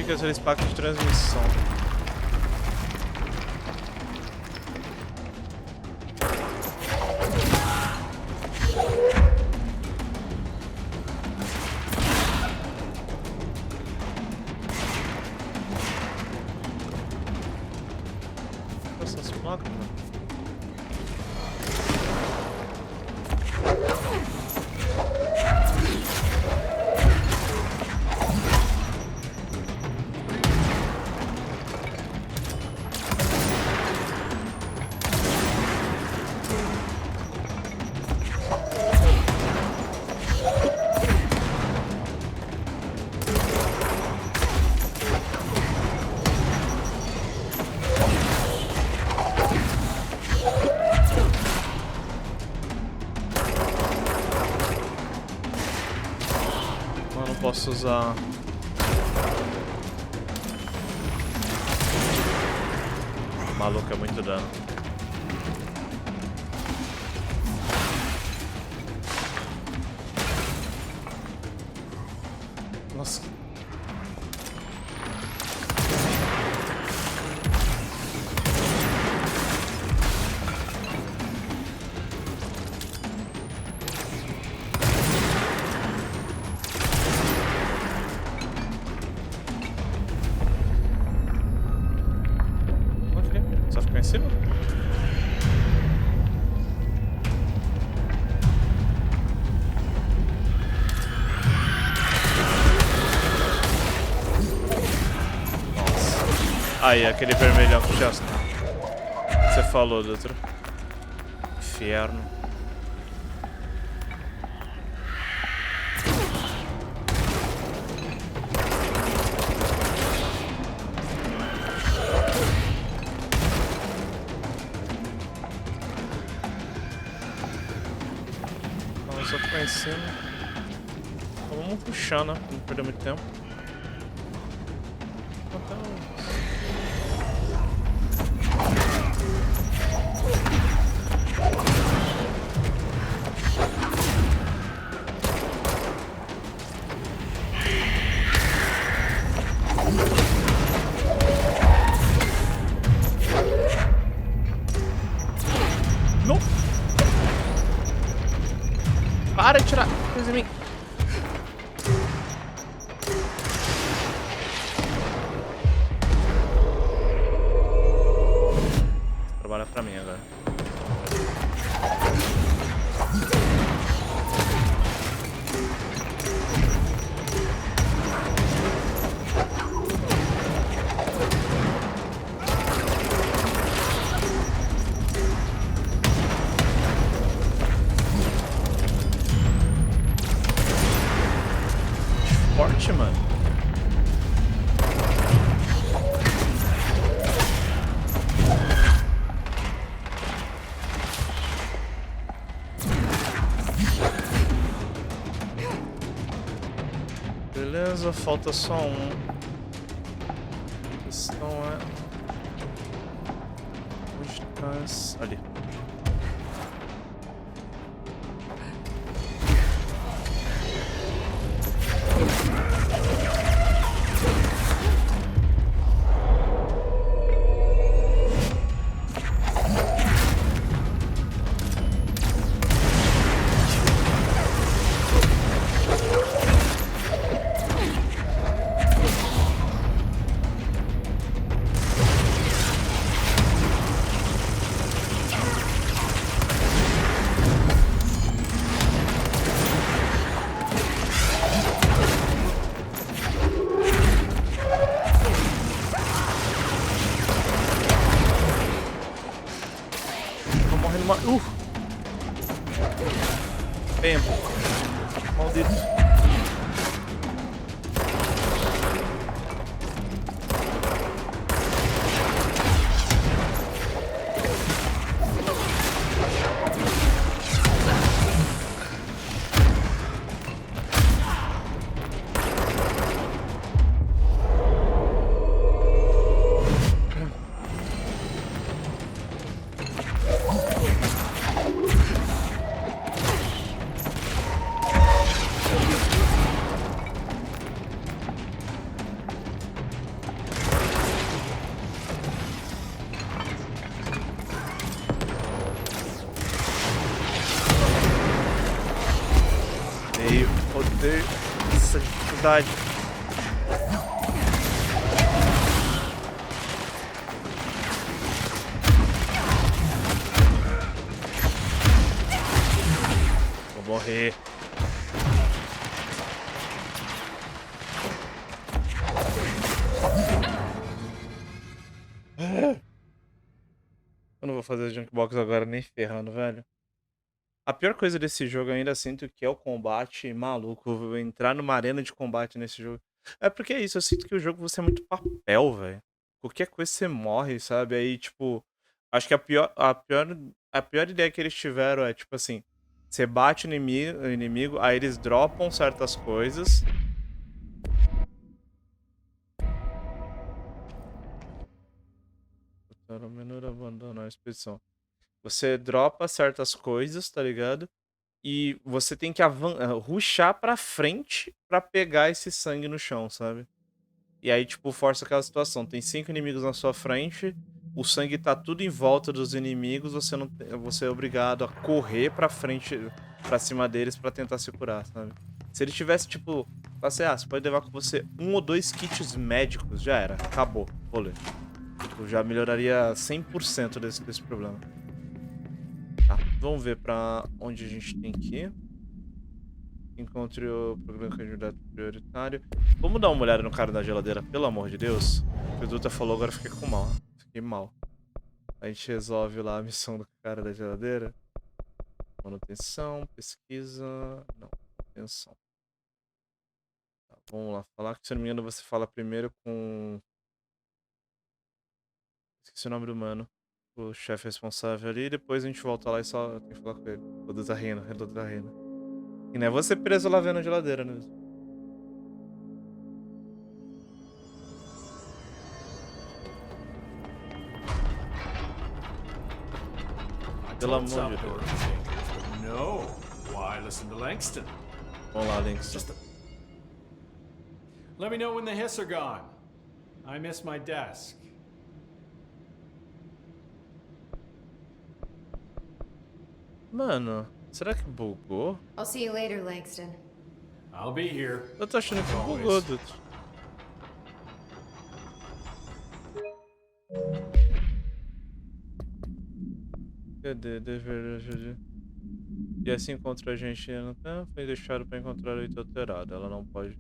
indica o impacto de transmissão. Essas placas, mano. Posso usar. Maluco, é muito dano. Nossa. Só ficar em cima? Nossa. Aí, aquele vermelhão que já você falou, doutor. Inferno. Só ficar em cima. Então vamos puxar, né? Pra não perder muito tempo. Não! Para de tirar coisa de mim. Trabalha pra mim agora. Forte, mano. Beleza, falta só um. A questão é... onde tá? Ali. Tempo. Maldito. Odeio essa dificuldade. Vou morrer. Eu não vou fazer junkbox agora nem ferrando, velho. A pior coisa desse jogo eu ainda sinto que é o combate maluco. Eu vou entrar numa arena de combate nesse jogo. É porque é isso, eu sinto que o jogo você é muito papel, velho. Qualquer coisa você morre, sabe? Aí, tipo, acho que a pior ideia que eles tiveram é, tipo assim, você bate o inimigo, aí eles dropam certas coisas. O menor abandonou a expedição. Você dropa certas coisas, tá ligado? E você tem que rushar pra frente pra pegar esse sangue no chão, sabe? E aí, tipo, força aquela situação. Tem 5 inimigos na sua frente, o sangue tá tudo em volta dos inimigos, você é obrigado a correr pra frente, pra cima deles pra tentar se curar, sabe? Se ele tivesse, tipo, você pode levar com você 1 ou 2 kits médicos, já era, acabou, rolê. Tipo, já melhoraria 100% desse problema. Tá, vamos ver pra onde a gente tem que ir. Encontre o programa de candidato prioritário. Vamos dar uma olhada no cara da geladeira, pelo amor de Deus. O que o Duta falou, agora eu fiquei com mal. Fiquei mal. A gente resolve lá a missão do cara da geladeira. Manutenção, pesquisa... Não, manutenção. Tá, vamos lá falar, que se eu não me engano você fala primeiro com... Esqueci o nome do mano. O chefe responsável ali, depois a gente volta lá e só tem que falar com ele. O Duta Reina, o Duta Reina. E não é você preso lá vendo a geladeira, né? Pelo amor de Deus. No. Why listen to Langston? Vamos lá, Langston. Let me know when the hiss are gone. I miss my desk. Mano, será que bugou? I'll see you later, Langston. I'll be here. Eu tô achando que bugou, dude. Cadê? Dever ajudar. E assim encontra a gente no tempo e deixaram pra encontrar o item alterado. Ela não pode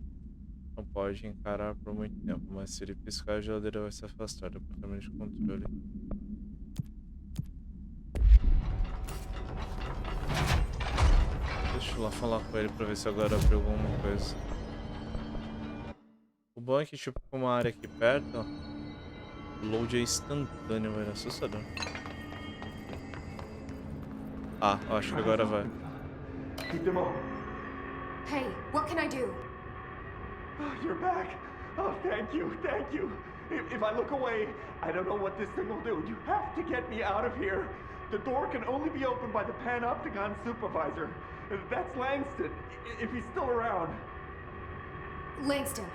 encarar por muito tempo, mas se ele piscar a geladeira vai se afastar do departamento de controle. Deixa eu lá falar com ele pra ver se agora abriu alguma coisa. O bom é que, tipo, com uma área aqui perto, ó, o load é instantâneo, velho. Assustador. Ah, acho que agora vai. Keep them on. Hey, what can I do? Oh, you're back. Oh, thank you, thank you. If I look away, I don't know what this thing will do. You have to get me out of here. The door can only be opened by the Panopticon supervisor. That's Langston, if he's still around. Langston.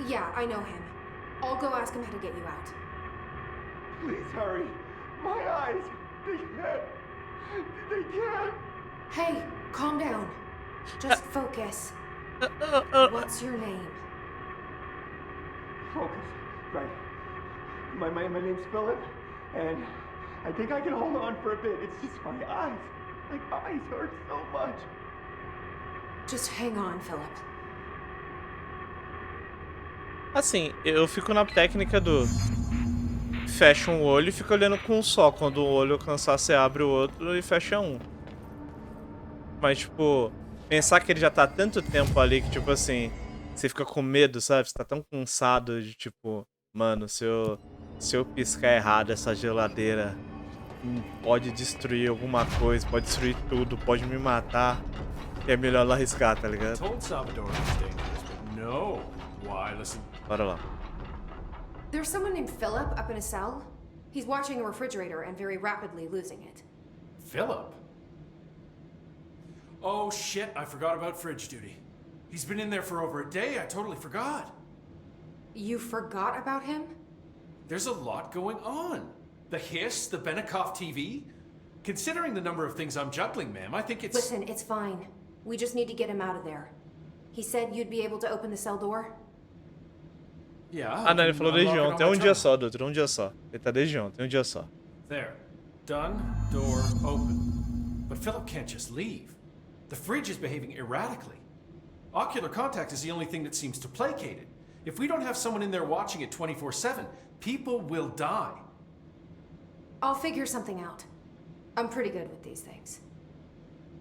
Yeah, I know him. I'll go ask him how to get you out. Please hurry. My eyes, they can't. Hey, calm down. Just focus. What's your name? Focus. Right. My name's Philip, and I think I can hold on for a bit. It's just my eyes. My eyes hurt so much. Just hang on, Philip. Assim, eu fico na técnica do... Fecha um olho e fica olhando com um só. Quando o olho cansar, você abre o outro e fecha um. Mas, tipo, pensar que ele já tá há tanto tempo ali que, tipo assim, você fica com medo, sabe? Você tá tão cansado de, tipo, mano, se eu piscar errado, essa geladeira pode destruir alguma coisa, pode destruir tudo, pode me matar. E é melhor lá arriscar, tá ligado? Bora lá. There's someone named Philip up in a cell. He's watching a refrigerator and very rapidly losing it. Philip? Oh shit, I forgot about fridge duty. He's been in there for over a day, I totally forgot. You forgot about him? There's a lot going on. The hiss, the Benikoff TV. Considering the number of things I'm juggling, ma'am, I think it's... Listen, it's fine. We just need to get him out of there. He said you'd be able to open the cell door? Yeah. Ah, não, ele falou desde ontem. É um dia só, doutor. É um dia só. Ele tá desde ontem. É um dia só. There. Done. Door open. But Philip can't just leave. The fridge is behaving erratically. Ocular contact is the only thing that seems to placate it. If we don't have someone in there watching it 24/7, people will die. I'll figure something out. I'm pretty good with these things.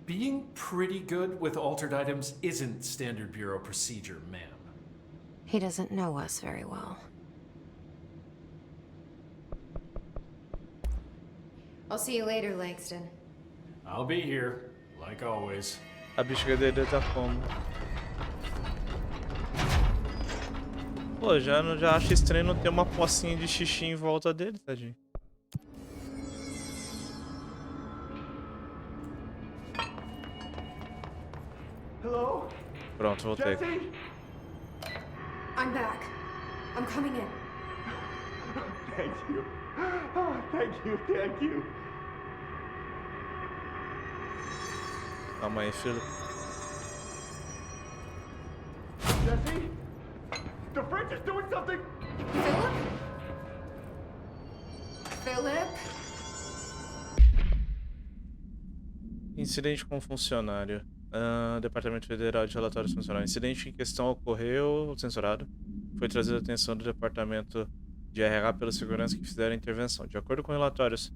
Being pretty good with altered items isn't standard Bureau procedure, ma'am. He doesn't know us very well. I'll see you later, Langston. I'll be here, like always. A bexiga dele tá como? Pô, já acho estranho não ter uma pocinha de xixi em volta dele, tadinho. Hello? Pronto, voltei. Jesse? I'm back. I'm coming in. Thank you. Oh, thank you, thank you. Calma aí, filho. Jesse? The fridge is doing something! Philip? Philip? Incidente com funcionário. Departamento Federal de Relatórios Funcionários. Incidente em questão ocorreu, censurado. Foi trazido à atenção do Departamento de RH pela segurança que fizeram a intervenção. De acordo com relatórios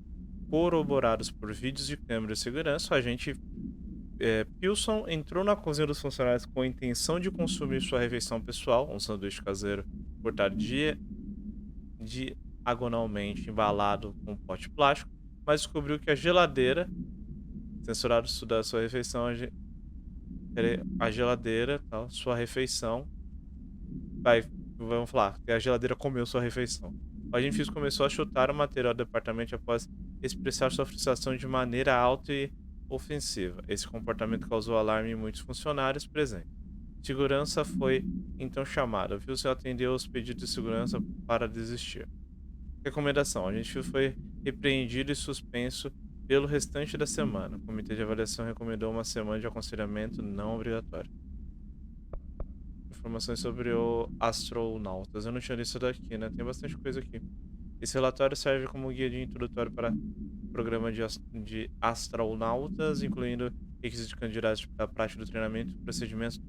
corroborados por vídeos de câmera de segurança, o agente Pilson entrou na cozinha dos funcionários com a intenção de consumir sua refeição pessoal, um sanduíche caseiro cortado diagonalmente embalado com um pote plástico, mas descobriu que a geladeira, censurado estudar sua refeição, a geladeira, tá, sua refeição, vamos falar, que a geladeira comeu sua refeição. O agente físico começou a chutar o material do departamento após expressar sua frustração de maneira alta e ofensiva. Esse comportamento causou alarme em muitos funcionários presentes. Segurança foi então chamada. O Wilson atendeu aos pedidos de segurança para desistir. Recomendação: o agente foi repreendido e suspenso pelo restante da semana. O comitê de avaliação recomendou uma semana de aconselhamento não obrigatório. Informações sobre o astronautas. Eu não tinha listo daqui, né? Tem bastante coisa aqui. Esse relatório serve como guia de introdutório para o programa de astronautas, incluindo requisitos de candidatos para a prática do treinamento e procedimentos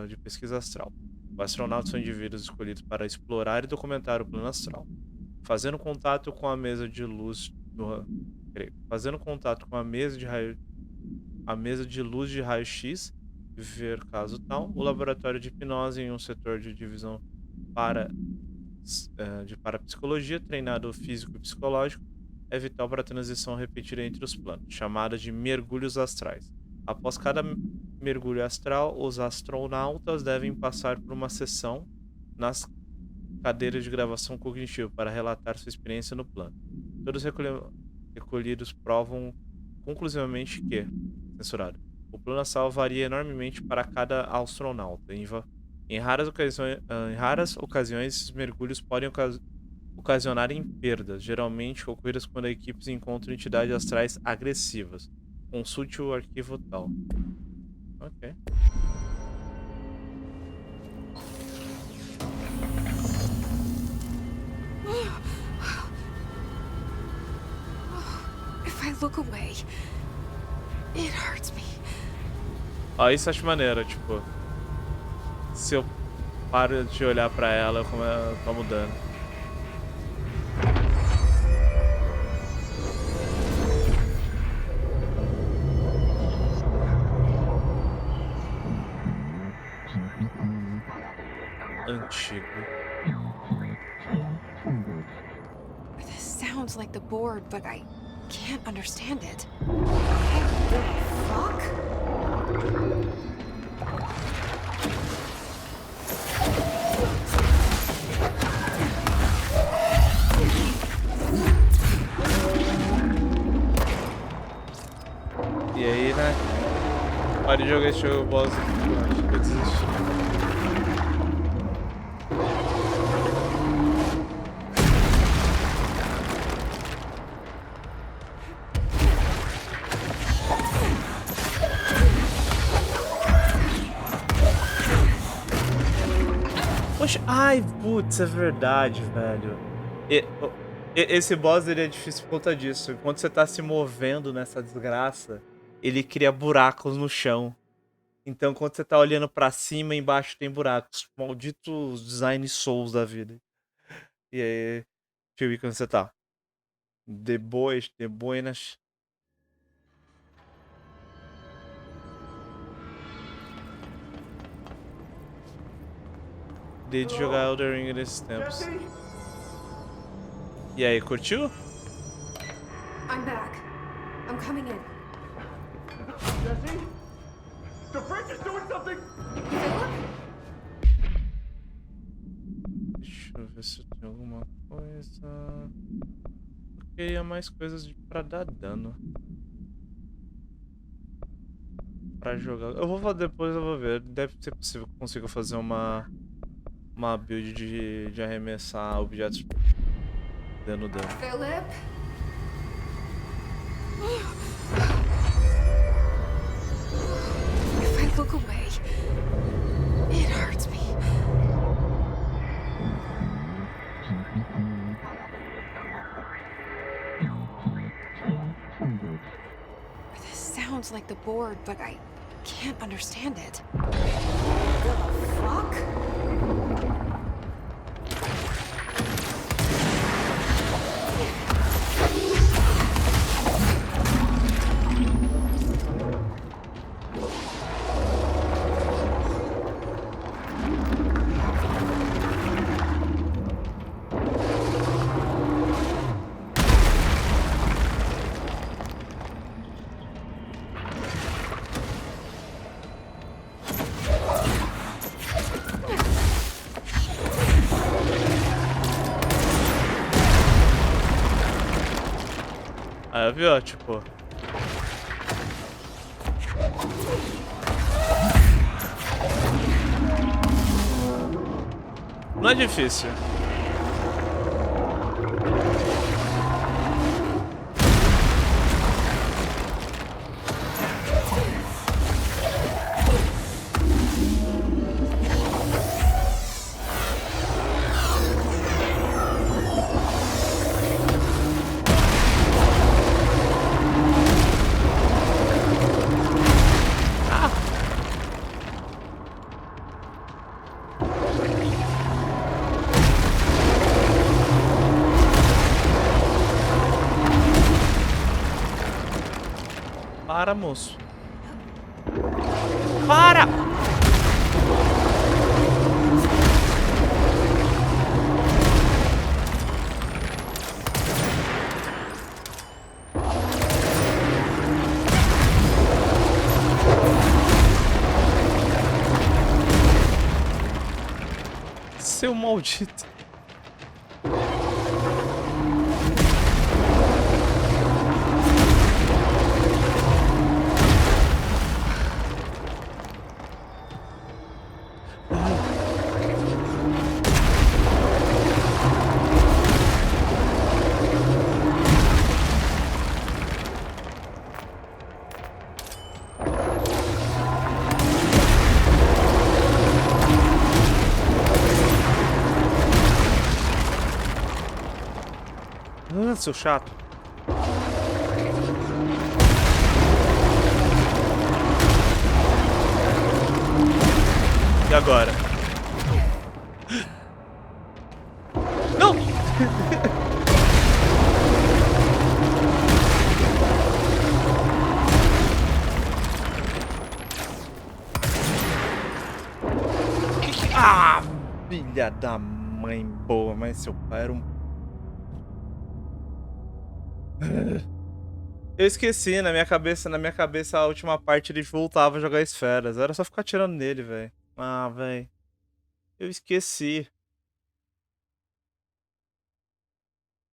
de pesquisa astral. Os astronautas são indivíduos escolhidos para explorar e documentar o plano astral. Fazendo contato com a mesa de luz luz de raio-x, ver caso tal, o laboratório de hipnose em um setor de divisão de parapsicologia, treinado físico e psicológico, é vital para a transição repetida entre os planos, chamada de mergulhos astrais. Após cada mergulho astral, os astronautas devem passar por uma sessão nas cadeiras de gravação cognitiva para relatar sua experiência no plano. Todos recolhidos provam conclusivamente que, censurado, o plano astral varia enormemente para cada astronauta. Em raras ocasiões, esses mergulhos podem ocasionar em perdas, geralmente ocorridas quando equipes encontram entidades astrais agressivas. Consulte o arquivo tal. Ok. If I look away, it hurts me. Ó, isso eu acho maneiro, tipo, se eu paro de olhar pra ela, como ela tá mudando. Antigo. This sounds like the board, but I can't understand it. Fuck? E aí, né? Pode jogar esse jogo, boss. Acho que eu desisti. Poxa, ai, putz, é verdade, velho. Esse boss ele é difícil por conta disso. Enquanto você tá se movendo nessa desgraça, ele cria buracos no chão. Então, quando você tá olhando pra cima, embaixo tem buracos. Malditos design souls da vida. E aí, deixa eu ver quando você tá. De buenas. Desde jogar Elden Ring nesses tempos. E aí, curtiu? I'm back. I'm coming in. Jesse? The fridge is doing something! Deixa eu ver se tem alguma coisa. Eu queria mais coisas pra dar dano. Pra jogar. Eu vou fazer depois, eu vou ver. Deve ser possível que eu consiga fazer uma build de arremessar objetos dando dano. Philip? If I look away, it hurts me. This sounds like the board, but I can't understand it. The fuck? Aí eu vi, ó, tipo. Não é difícil. Para, moço. Para! Seu maldito. Seu chato. E agora? Não! Ah, filha da mãe boa, mas seu pai era um... Eu esqueci, na minha cabeça a última parte ele voltava a jogar esferas. Era só ficar atirando nele, velho. Ah, velho. Eu esqueci.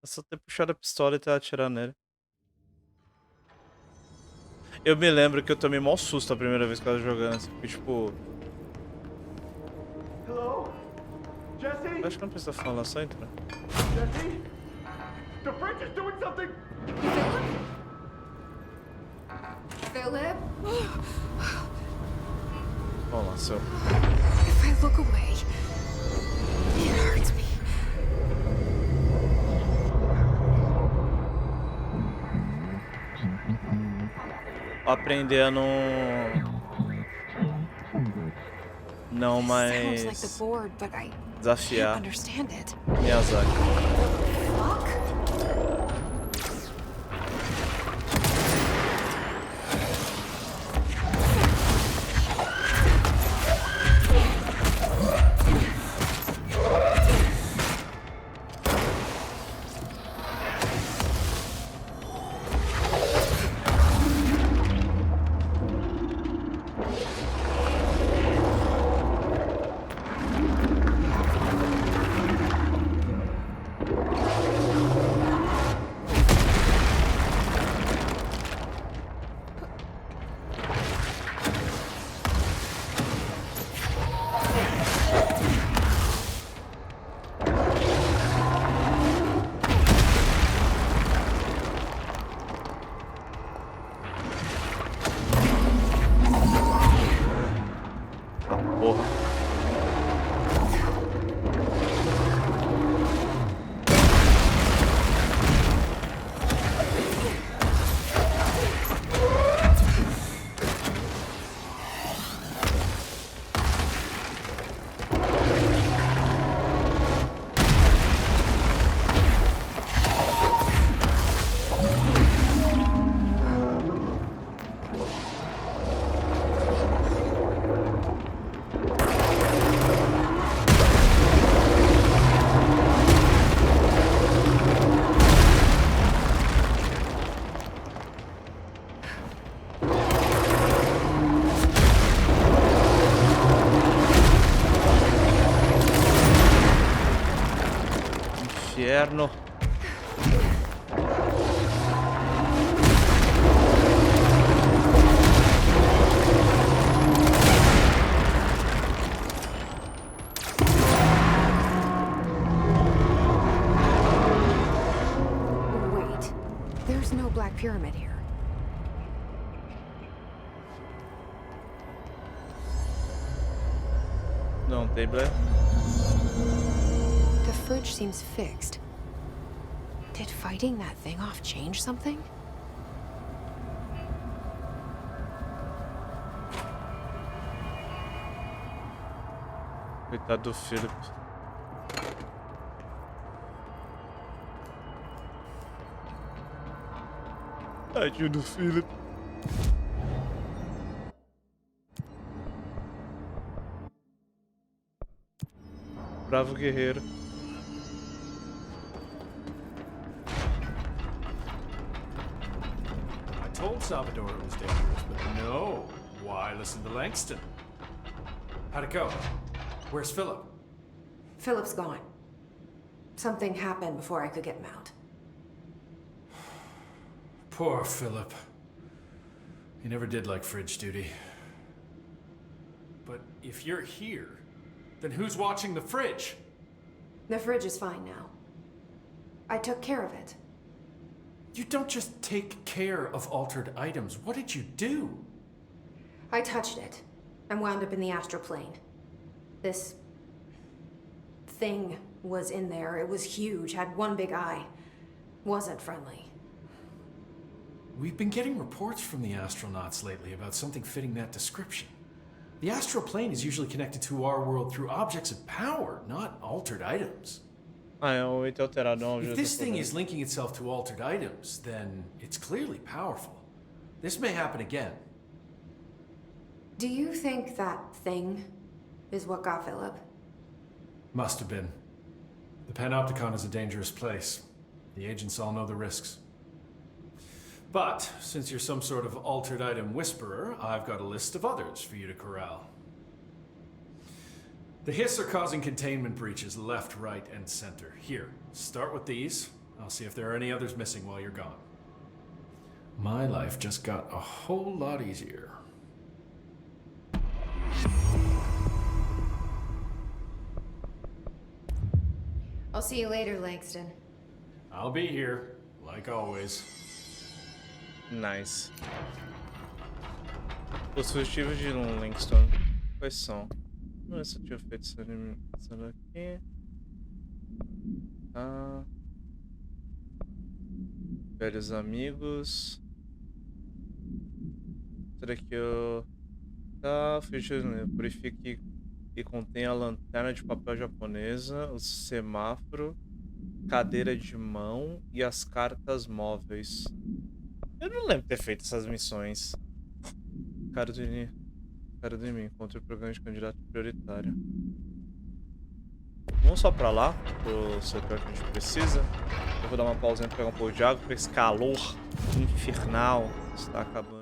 É só ter puxado a pistola e ter atirado nele. Eu me lembro que eu tomei mó susto a primeira vez que eu tava jogando, assim, porque, tipo... Hello? Jesse? Eu acho que não precisa falar, só entra. Jesse? The fridge is doing something! Philip? Vamos lá, seu. If I look away, aprender a não Sounds like the mais board, but I can't desafiar understand it. Miyazaki. Fuck? Inferno. Wait, there's no Black Pyramid here. Não tem Black. The fridge seems fixed. Did fighting that thing off change something? Coitado do Philip. Tadinho do Philip. Bravo guerreiro. I told Salvador it was dangerous, but no. Why listen to Langston? How'd it go? Where's Philip? Philip's gone. Something happened before I could get him out. Poor Philip. He never did like fridge duty. But if you're here, then who's watching the fridge? The fridge is fine now. I took care of it. You don't just take care of altered items. What did you do? I touched it and wound up in the astral plane. This thing was in there. It was huge, had one big eye. Wasn't friendly. We've been getting reports from the astronauts lately about something fitting that description. The astral plane is usually connected to our world through objects of power, not altered items. If this thing is linking itself to altered items, then it's clearly powerful. This may happen again. Do you think that thing is what got Philip? Must have been. The Panopticon is a dangerous place. The agents all know the risks. But, since you're some sort of altered item whisperer, I've got a list of others for you to corral. The Hiss are causing containment breaches left, right, and center. Here, start with these. I'll see if there are any others missing while you're gone. My life just got a whole lot easier. I'll see you later, Langston. I'll be here, like always. Nice. Os fugitivos de Langston. Quais são? Vamos ver se eu tinha feito essa daqui. Ah. Velhos amigos. Encontre aqui o... Tá, purifique e contém a lanterna de papel japonesa, o semáforo, cadeira de mão e as cartas móveis. Eu não lembro de ter feito essas missões. Cara do mim, encontre o programa de candidato prioritário. Vamos só pra lá, pro setor que a gente precisa. Eu vou dar uma pausinha pra pegar um pouco de água, porque esse calor infernal está acabando.